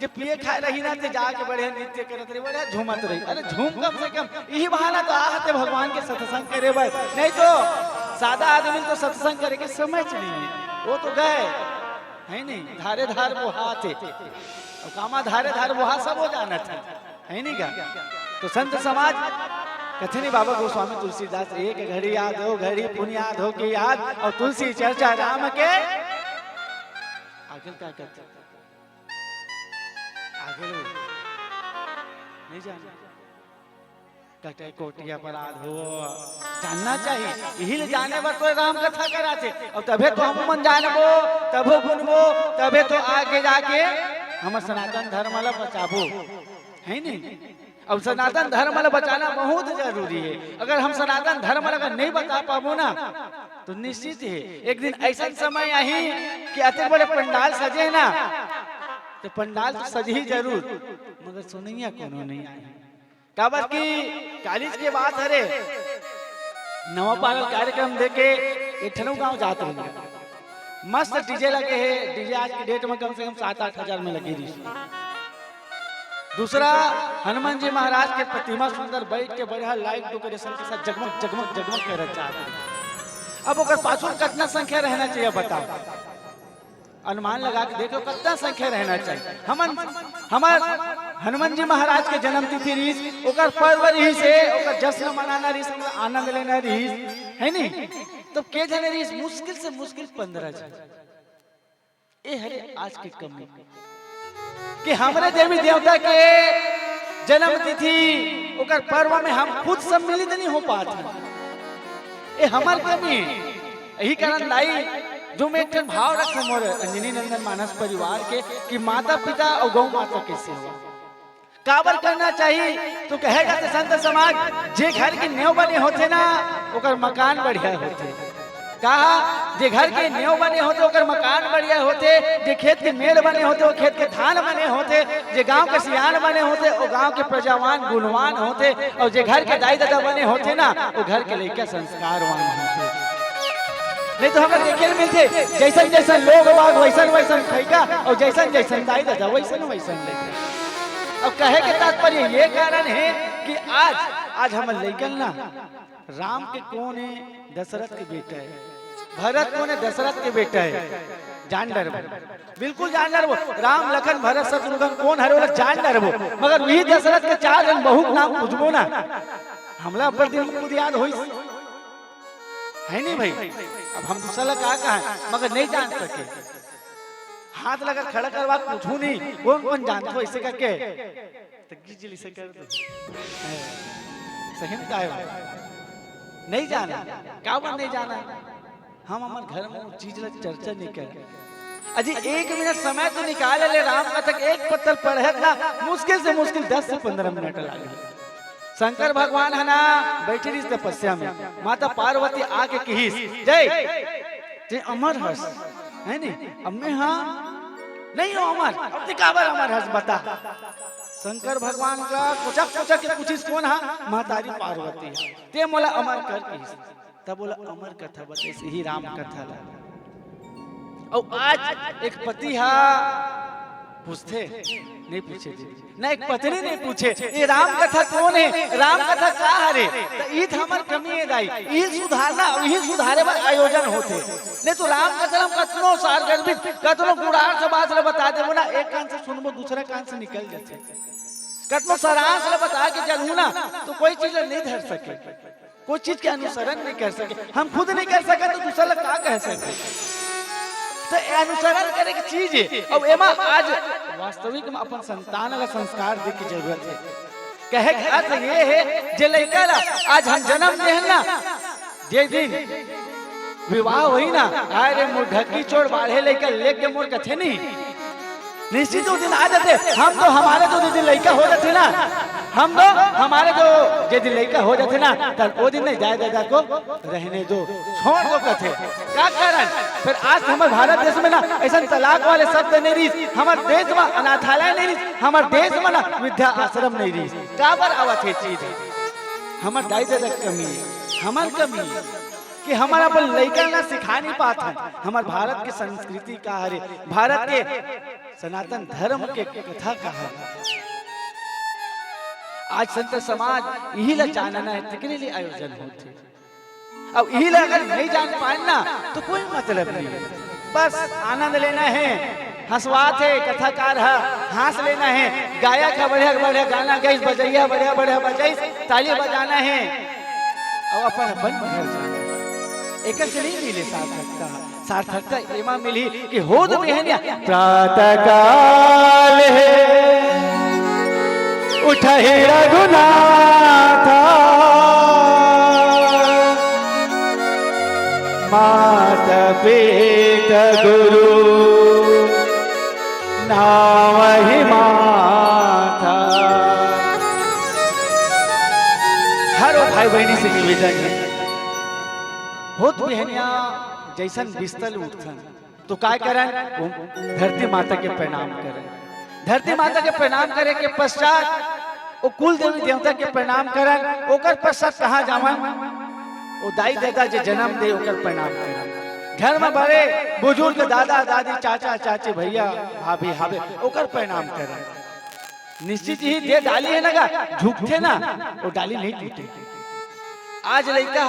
जब पिए खाए रही ना तो जाके बढ़िया नृत्य करते रही बढ़िया झूमत रही अरे झूम कम से कम यही बहाना तो आते भगवान के सत्संग करे भाई नहीं तो सादा आदमी तो सत्संग करे के समय चाहिए वो तो गए है नहीं धारे धार वो हाथ और कामा धारे धार वो हाथ सब हो जाना था है नहीं क्या तो संत समाज कथे नहीं बाबा गोस्वामी तुलसीदास एक घड़ी याद हो घड़ी पुण्य याद हो के याद और तुलसी चर्चा राम के आगे क्या करते आगे नहीं जाना कटे कोटिया अपराध हो जानना चाहिए। यही ले जाने पर तो राम कथा कराते और तबे तो हम मन जानबो, तबो गुनबो, तबे तो आगे जाके हम सनातन धर्म ला बचाबो, है नहीं। अब सनातन धर्म ला बचाना बहुत जरूरी है। अगर हम सनातन धर्म अगर नहीं बता पाबो ना तो निश्चित है एक दिन ऐसा समय आई कि अति बड़े पंडाल सजे ना, तो पंडाल तो सजे ही जरूर मगर सुनैया कोनो नहीं आई। काबर की कॉलेज के बात हरे नवा पागल कार्यक्रम देके इठनू गांव जाते हैं, मस्त डीजे लगे हैं। डीजे आज की डेट में कम से कम 7-8 हजार में लगी रही। दूसरा हनुमान जी महाराज के प्रतिमा सुंदर बैठ के बढ़िया लाइट डेकोरेशन के साथ जगमग जगमग जगमग कर रहा है। अब अगर पाछू कितना संख्या रहना चाहिए बताओ, अनुमान लगा के देखो कितना संख्या रहना चाहिए। हमार हनुमान जी महाराज के जन्म तिथि रीस ओकर पर्व रही से ओकर जश्न मनाना रीस आनंद लेना रीस, है नहीं। तो के जने रीस मुश्किल से मुश्किल 15 जन। ए हरे आज की कमी कि हमारे देवी देवता के जन्म तिथि ओकर पर्व में हम खुद सम्मिलित नहीं हो पाते। ए हमार कमी है। यही कारण लाई जो मैं एक भाव रखे मोर अंजनी नंदन मानस परिवार के कि माता पिता और गौ माता के सेवा काबर करना चाहिए। तो कहेगा तो संत समाज जे घर के नेव बने होते ना ओकर मकान बढ़िया होते। कहा जे घर के नेव बने होते ओकर मकान बढ़िया होते, जे खेत के मेड़ बने होते वो खेत के धान बने होते, जे गांव के सियान बने होते वो गांव के प्रजावान गुणवान होते, और जे घर के दाई दादा बने होते ना वो घर के लड़का संस्कारवान होते। नहीं तो हमें देखे मिलते जैसन जैसन लोग बाग वैसन वैसन खैका और जैसन जैसन दाई दादा वैसन वैसन लड़का। अब कहे के तात्पर्य ये कारण है कि आज हम लेकिन ना राम के कौन है, दशरथ के बेटा है। भरत कौन है, दशरथ के बेटा है। जान डर बिल्कुल जान डर वो राम लखन भरत शत्रुघ्न कौन हरे वाला जान डर वो, मगर वही दशरथ के 4 जन बहुत नाम पूछबो ना हमला अब्बर दिन खुद याद होई है नहीं भाई। अब हम दूसरा कहा है मगर नहीं जान सके, हाथ लगा खड़ा करवा पूछू नहीं कौन कौन जानते हो ऐसे करके तो गिजली से कर दो सहमता है नहीं जाना क्या बात नहीं जाना। हम हमारे घर में चीज ला चर्चा नहीं कर अजी 1 मिनट समय तो निकाल ले राम कथा एक पत्तल पढ़े ना मुश्किल से मुश्किल 10 से 15 मिनट लगे। शंकर भगवान है ना बैठे रही तपस्या में, माता पार्वती आके कही जय अमर हर्ष है नहीं अम्मे हाँ नहीं हो अमर अब काबर अमर हर्ष बता। शंकर भगवान का पूछा के पूछिस कौन हा मातारी पार्वती ते मोला अमर कर कहिस तब बोला अमर कथा बते से ही राम कथा ला। और आज एक पति हा पूछते नहीं पूछे ना एक पत्नी नहीं पूछे ये राम कथा कौन है, राम कथा का हरे तो ईद हमर कमी है दाई ईद सुधारना यही सुधारे पर आयोजन होते। नहीं तो राम कथा हम कतनो सार गर्भित कतनो गुड़ार से बात बता देबो ना एक कान से सुनबो दूसरा कान से निकल जाते, कतनो सरांश ले बता के चलू ना तो कोई चीज नहीं धर सके, कोई चीज के अनुसरण नहीं कर सके। हम खुद नहीं कर सके तो दूसरा का कह सके। तो अनुसरण करे की चीज है। अब एमा आज वास्तविक में अपन संतान का संस्कार दे की जरूरत है। कहे के अर्थ ये है जे लड़का आज हम जन्म दे ना जे दिन विवाह हुई ना अरे मोर ढकी छोड़ बाढ़े लेकर लेके मोर कथे नहीं निश्चित वो दिन आ जाते। हम तो हमारे जो दिन लड़का हो जाते ना हम तो हमारे जो दिन लड़का हो जाते ना तब वो दिन नहीं जाए दादा को रहने दो छोड़ दो कथे क्या कारण। फिर आज हमारे भारत देश में ना ऐसा तलाक वाले शब्द नहीं रही, हमारे देश में अनाथालय नहीं रही, हमारे देश में ना विद्या आश्रम नहीं रही। काबर आवत है चीज हमारे दाई दादा कमी है, हमार कमी है कि हमारा अपन लड़का ना सिखा नहीं पाते। हमारे भारत की संस्कृति का हरे भारत के सनातन धर्म के कथा का है। आज संत समाज यही ला जानना है तिकने लिए आयोजन होते। अब यही ला अगर नहीं जान पाए ना तो कोई मतलब नहीं है, बस आनंद लेना है, हंसवात है, कथाकार है, हंस लेना है, गायक है बढ़िया बढ़िया गाना गाइस बजैया बढ़िया बढ़िया बजाइस ताली बजाना है और अपन अपन घर जाना। एक नहीं मिले सार्थकता एमा मिली कि होद मेहनिया प्रातः काल उठे रघुनाथ माता पिता गुरु नाम ही माता। हर भाई बहनी से निवेदन है, होत बहनिया जैसन बिस्तल उठन तो काय करन, धरती माता के प्रणाम करन। धरती माता के प्रणाम करे के पश्चात वो कुल देवी देवता के प्रणाम करन। ओकर पश्चात कहाँ जावन, वो दाई दादा जो जन्म दे ओकर प्रणाम करन। घर में बड़े बुजुर्ग दादा दादी चाचा चाची भैया भाभी हावे ओकर प्रणाम करन। निश्चित ही दे डाली है ना झुकते ना, वो डाली नहीं टूटे। आज लड़का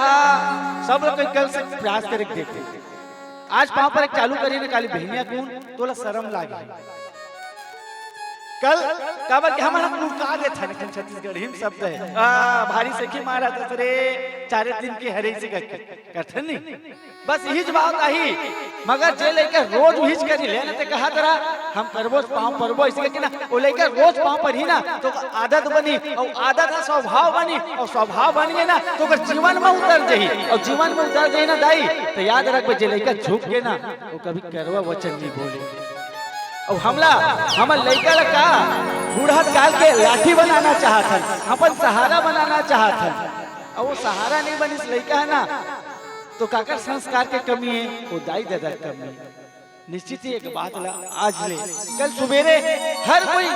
सब लोग कल से प्रयास करे देखते, आज पाँव पर एक चालू करी ना काली बहनिया कौन तोला शर्म लागे। कल काबर के हमारा मुका दे था लेकिन छत्तीसगढ़ हिम शब्द है भारी से की मारा था रे चारे दिन की हरे से करथन नहीं बस हिज बात आही। मगर जे लेकर रोज हिज करी लेने ते कहा तरा हम करबो पाँव परबो इसके कि ना वो लेकर रोज पाँव पर ही ना तो आदत बनी और आदत है स्वभाव बनी और स्वभाव बन गए ना तो अगर जीवन में उतर जाही और जीवन में उतर जाही ना दाई तो याद रख जे लेकर झुक गए ना वो कभी करवा वचन नहीं बोले। और हमला लड़का लड़का बूढ़ा काल के लाठी बनाना चाहता अपन सहारा बनाना चाहता और वो सहारा नहीं बनी लड़का है ना तो काकर संस्कार के कमी है वो दाई दादा कमी है। निश्चित ही एक बात ला आज ले कल सुबेरे हर कोई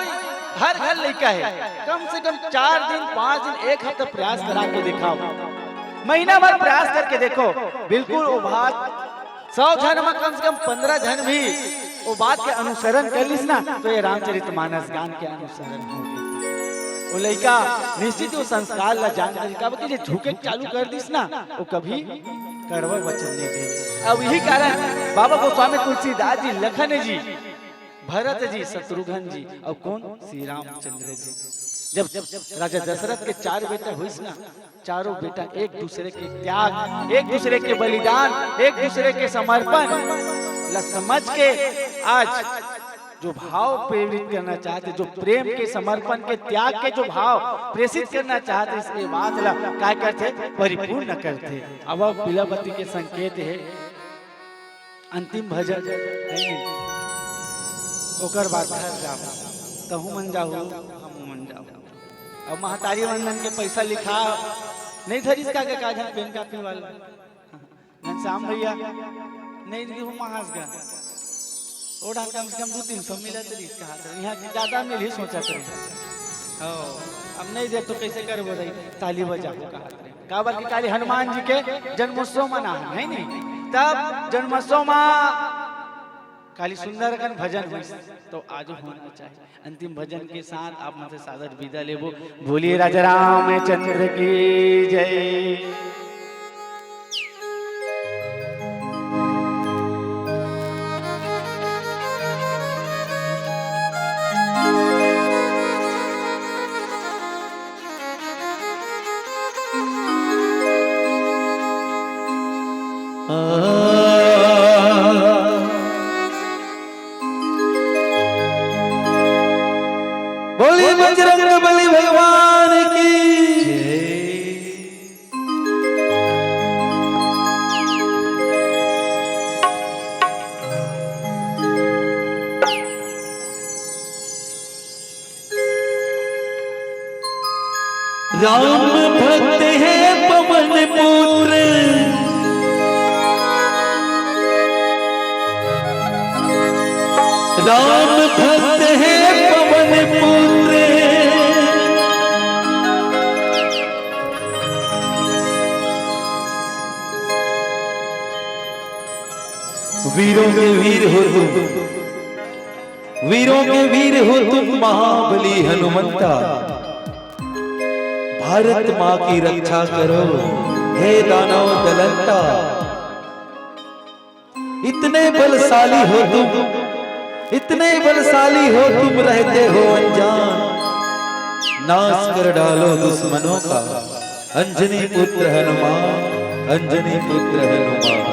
हर घर लड़का है कम से कम 4 दिन 5 दिन 1 हफ्ता प्रयास करा के दिखाओ, महीना भर प्रयास करके देखो बिल्कुल वो बात 100 जन में कम से कम 15 जन भी वो बात के अनुसरण कर लीस ना तो ये रामचरितमानस गान के अनुसरण होगी। वो लड़का निश्चित वो संस्कार ला जानकारी का कि झुके चालू कर दीस ना वो कभी करवा वचन नहीं दे। अब यही कारण बाबा गोस्वामी तुलसीदास जी, लखन जी, भरत जी, शत्रुघ्न जी और कौन श्री रामचंद्र जी जब राजा दशरथ के 4 बेटा हुईस ना चारों बेटा एक दूसरे के त्याग एक दूसरे के बलिदान एक दूसरे के समर्पण समझ के आज जो भाव प्रेरित करना चाहते जो प्रेम के समर्पण के त्याग के जो भाव प्रेषित करना चाहते इसके बात ला काय करते परिपूर्ण करते। अब बिलावती के संकेत है अंतिम भजन है ओकर बात कहूँ मन जाऊ हम मन जाऊ। अब महतारी वंदन के पैसा लिखा नहीं धरिस का काज पेन कापी वाला घनश्याम भैया नहीं दी हूँ महाज का ओढ़ा कम से कम 200-300 मिला तरी कहा यहाँ की ज्यादा मिल ही सोचा करें अब नहीं दे तो कैसे कर वो रही ताली बजा को कहा काबर की काली हनुमान जी के जन्मोत्सव मना है नहीं तब जन्मोत्सव में काली सुंदर कन भजन हुई तो आज होना चाहिए। अंतिम भजन के साथ आप मुझसे सादर विदा लेबो। बोलिए राजा रामचंद्र की जय। बोली बजरंग बली भगवान की राम भक्त है पवन पुत्र राम भक्त है पवन पुत्र वीरों के वीर हो तुम वीरों के वीर हो तुम महाबली हनुमंता भारत माँ की रक्षा करो हे दानव दलंता। इतने बलशाली हो तुम इतने बलशाली हो तुम रहते हो अनजान नाश कर डालो दुश्मनों का अंजनी पुत्र हनुमान अंजनी पुत्र हनुमान।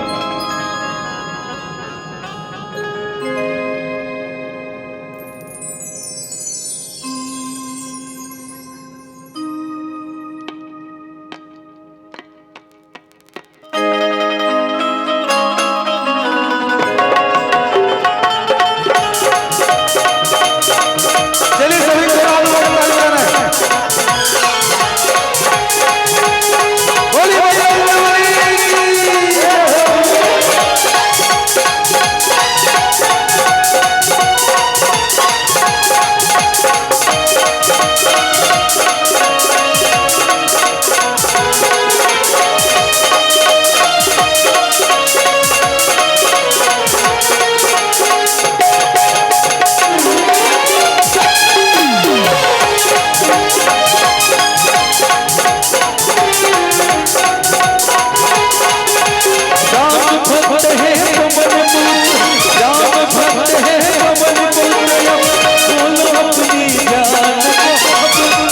भक्त है पवन पुत्र, राम भक्त है पवन पुत्र। खोलो अपनी जान को,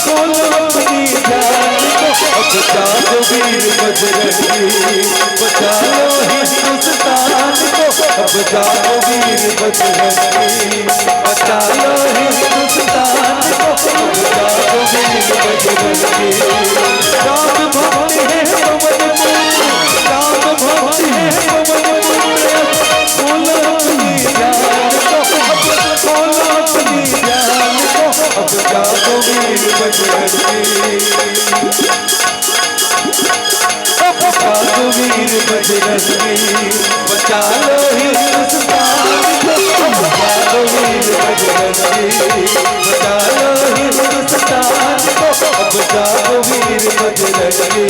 खोलो अपनी जान को, अब जागो वीर बजरंगी, बचा लो हिंदुस्तान को। अब जागो वीर बजरंगी, बचा लो हिंदुस्तान को। अब जागो वीर बजरंगी। राम भक्त है पवन पुत्र, राम भक्त है पवन पुत्र। खोलो अपनी जान को, खोलो अपनी जान को, अब जागो वीर बजरंगी, अब जागो वीर बजरंगी। बचा लो हिंदुस्तान को, अब जागो वीर बजरंगी, बचा लो हिंदुस्तान को। अब जागो वीर बजरंगी।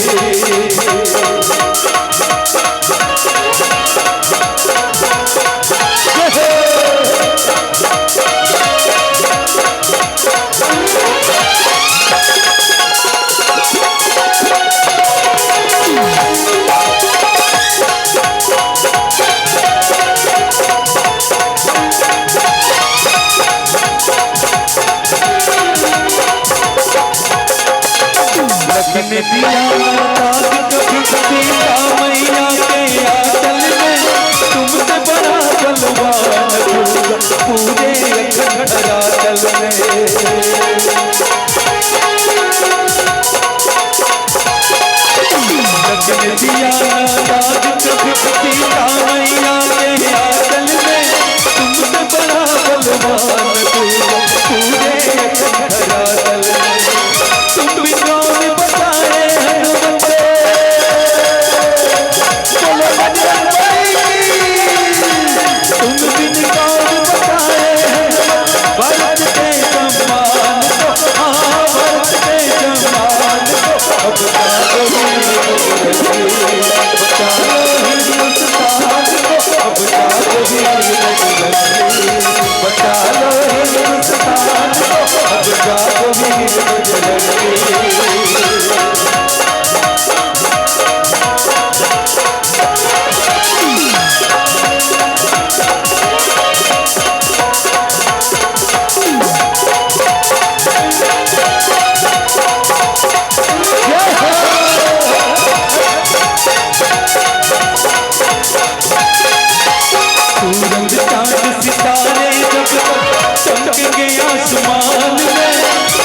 लगन दिया ताज कभी सीता मैया के आंचल में, तुमसे बड़ा बलवान पूरे अखंड धरातल में। लगन दिया ताज कभी सीता मैया के आंचल में, तुमसे बड़ा बलवान पूरे अखंड धरातल में। तुम भी कौन बताए हनुमते, बोलो बजरंगबली। तुम भी कौन बताए भरत के सम्मान को, हाँ भरत के सम्मान को। अब जागो वीर बजरंगी, बचा लो हिंदुस्तान को। अब जागो वीर बजरंगी, बचा लो हिंदुस्तान को। अब जागो वीर बजरंगी। सूरज चांद सितारे जब तक चमकेंगे आसमान में,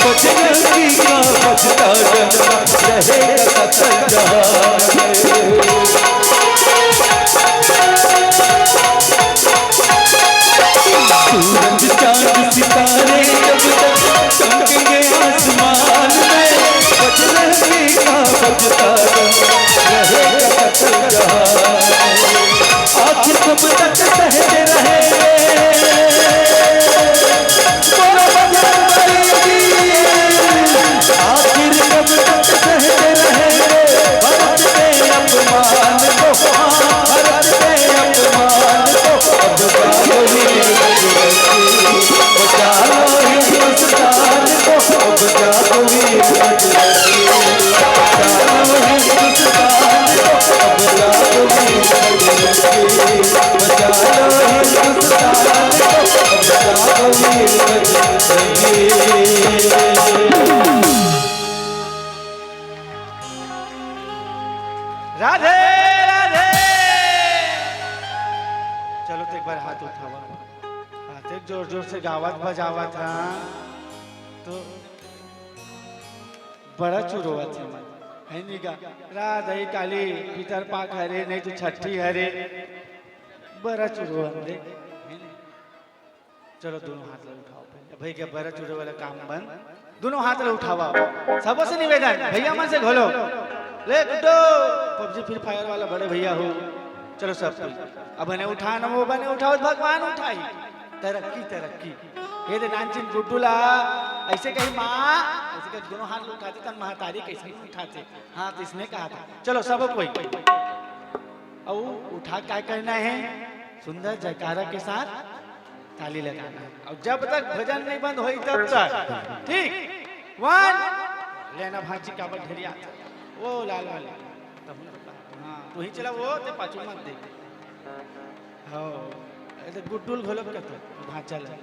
बजरंगी का बजता रहेगा सकल जहान में। सूरज चांद सितारे जब तक चमकेंगे आसमान में, बजरंगी का बजता रहेगा सकल जहान में। आखिर कब तक सहते रहे, बोलो बजरंगबली। आखिर कब तक सहते रहे भरत के अपमान को, हाँ भरत के अपमान को। अब जागो वीर बजरंगी, बचा लो हिंदुस्तान को। अब जागो वीर बजरंगी, बचा लो हिंदुस्तान को। अब जागो वीर बजरंगी, बचा लो हिंदुस्तान को। अब जागो वीर बजरंगी। राधे राधे। चलो तो एक बार हाथ उठावा, हाथ एक जोर जोर से गावत बजावत। हाँ तो बड़ा चुर हुआ था है नहीं का। राधे काली पितर पाक हरे, नहीं तो छठी हरे, बड़ा चुर हुआ दे। चलो दोनों हाथ ले उठाओ भाई, क्या बड़ा चुर वाला काम बंद। दोनों हाथ ले उठावा, सबों से निवेदन, भैया मन से घोलो ले गुड्डो। पबजी फ्री फायर वाला बड़े भैया हो, चलो सब कोई अब बने उठा न वो बने उठाओ, भगवान उठाई। तरक्की तरक्की ये दे नानचिन गुड्डूला ऐसे कही माँ, ऐसे कही दोनों हाथ उठाते तन महतारी कैसे उठाते हाथ, इसने कहा था। चलो सब कोई अब उठा क्या करना है, सुंदर जयकारा के साथ ताली लगाना है। और जब तक भजन नहीं बंद हुई तब तक ठीक। वन लेना भाजी का बढ़िया वो लाल वाले, हाँ तू ही चला वो ते पाछू मत दे। हो ऐसे गुड्डुल घोलक का तो भांचा ले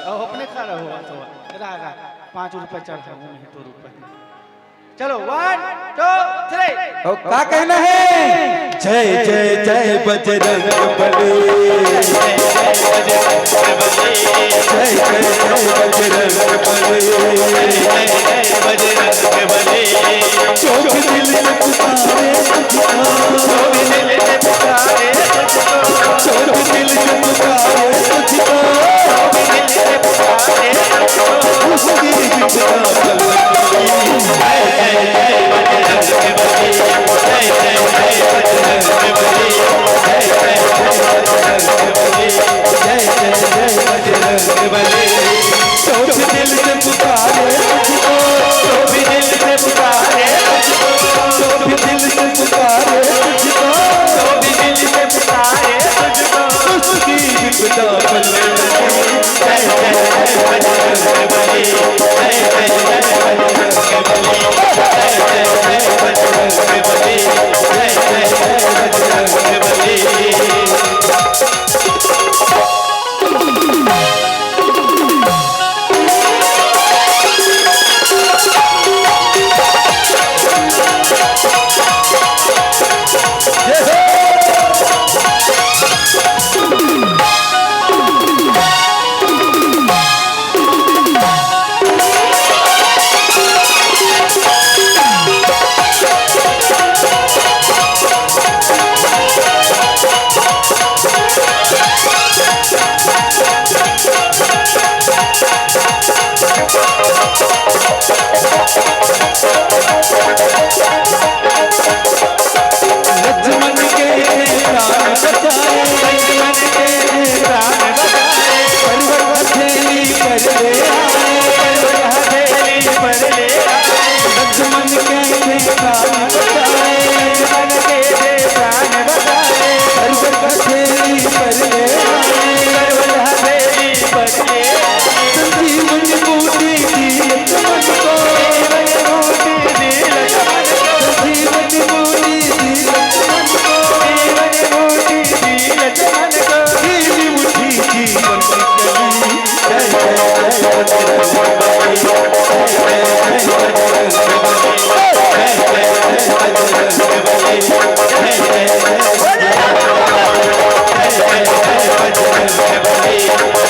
हाँ अपने खड़ा हुआ तो रागा 5 रुपए चढ़ा हूँ नहीं 2 रुपए चलो 1 2 3 और क्या कहना है जय जय जय बजरंग बली जय जय जय बजरंग बली चोख दिल से पुकारे चोख दिल से पुकारे तुझको उसकी विपदा चोख दिल से पुकारे तुझको चोख दिल से पुकारे तुझको चोख दिल से पुकारे तुझको चोख दिल से पुकारे तुझको उसकी विपदा बले जय जय जय बजरंग बली जय जय जय बजरंग बली जय जय जय बजरंग बली जय जय जय बजरंग बली लक्ष्मण के प्राण बचाए लक्ष्मण के प्राण बचाए परवर हथेली पर ले आए परवर हथेली पर ले आए लक्ष्मण के प्राण बचाए लक्ष्मण के प्राण बचाए परवर हथेली पर ले आए परवर हथेली पर ले आए संजीवन बूटी दी लक्ष्मण को जीवन बूटी दी लक्ष्मण को जीवन बूटी दी लक्ष्मण को जीवी मुठी जीवन की कली जय जय जय बजरंग बली जय जय जय बजरंग बली जय जय जय बजरंग बली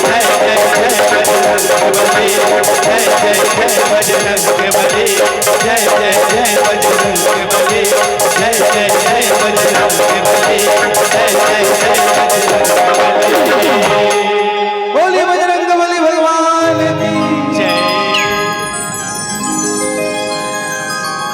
जय जय जय बजरंग बली जय जय जय बजरंग बली जय जय जय बजरंग बली जय जय जय बजरंग बली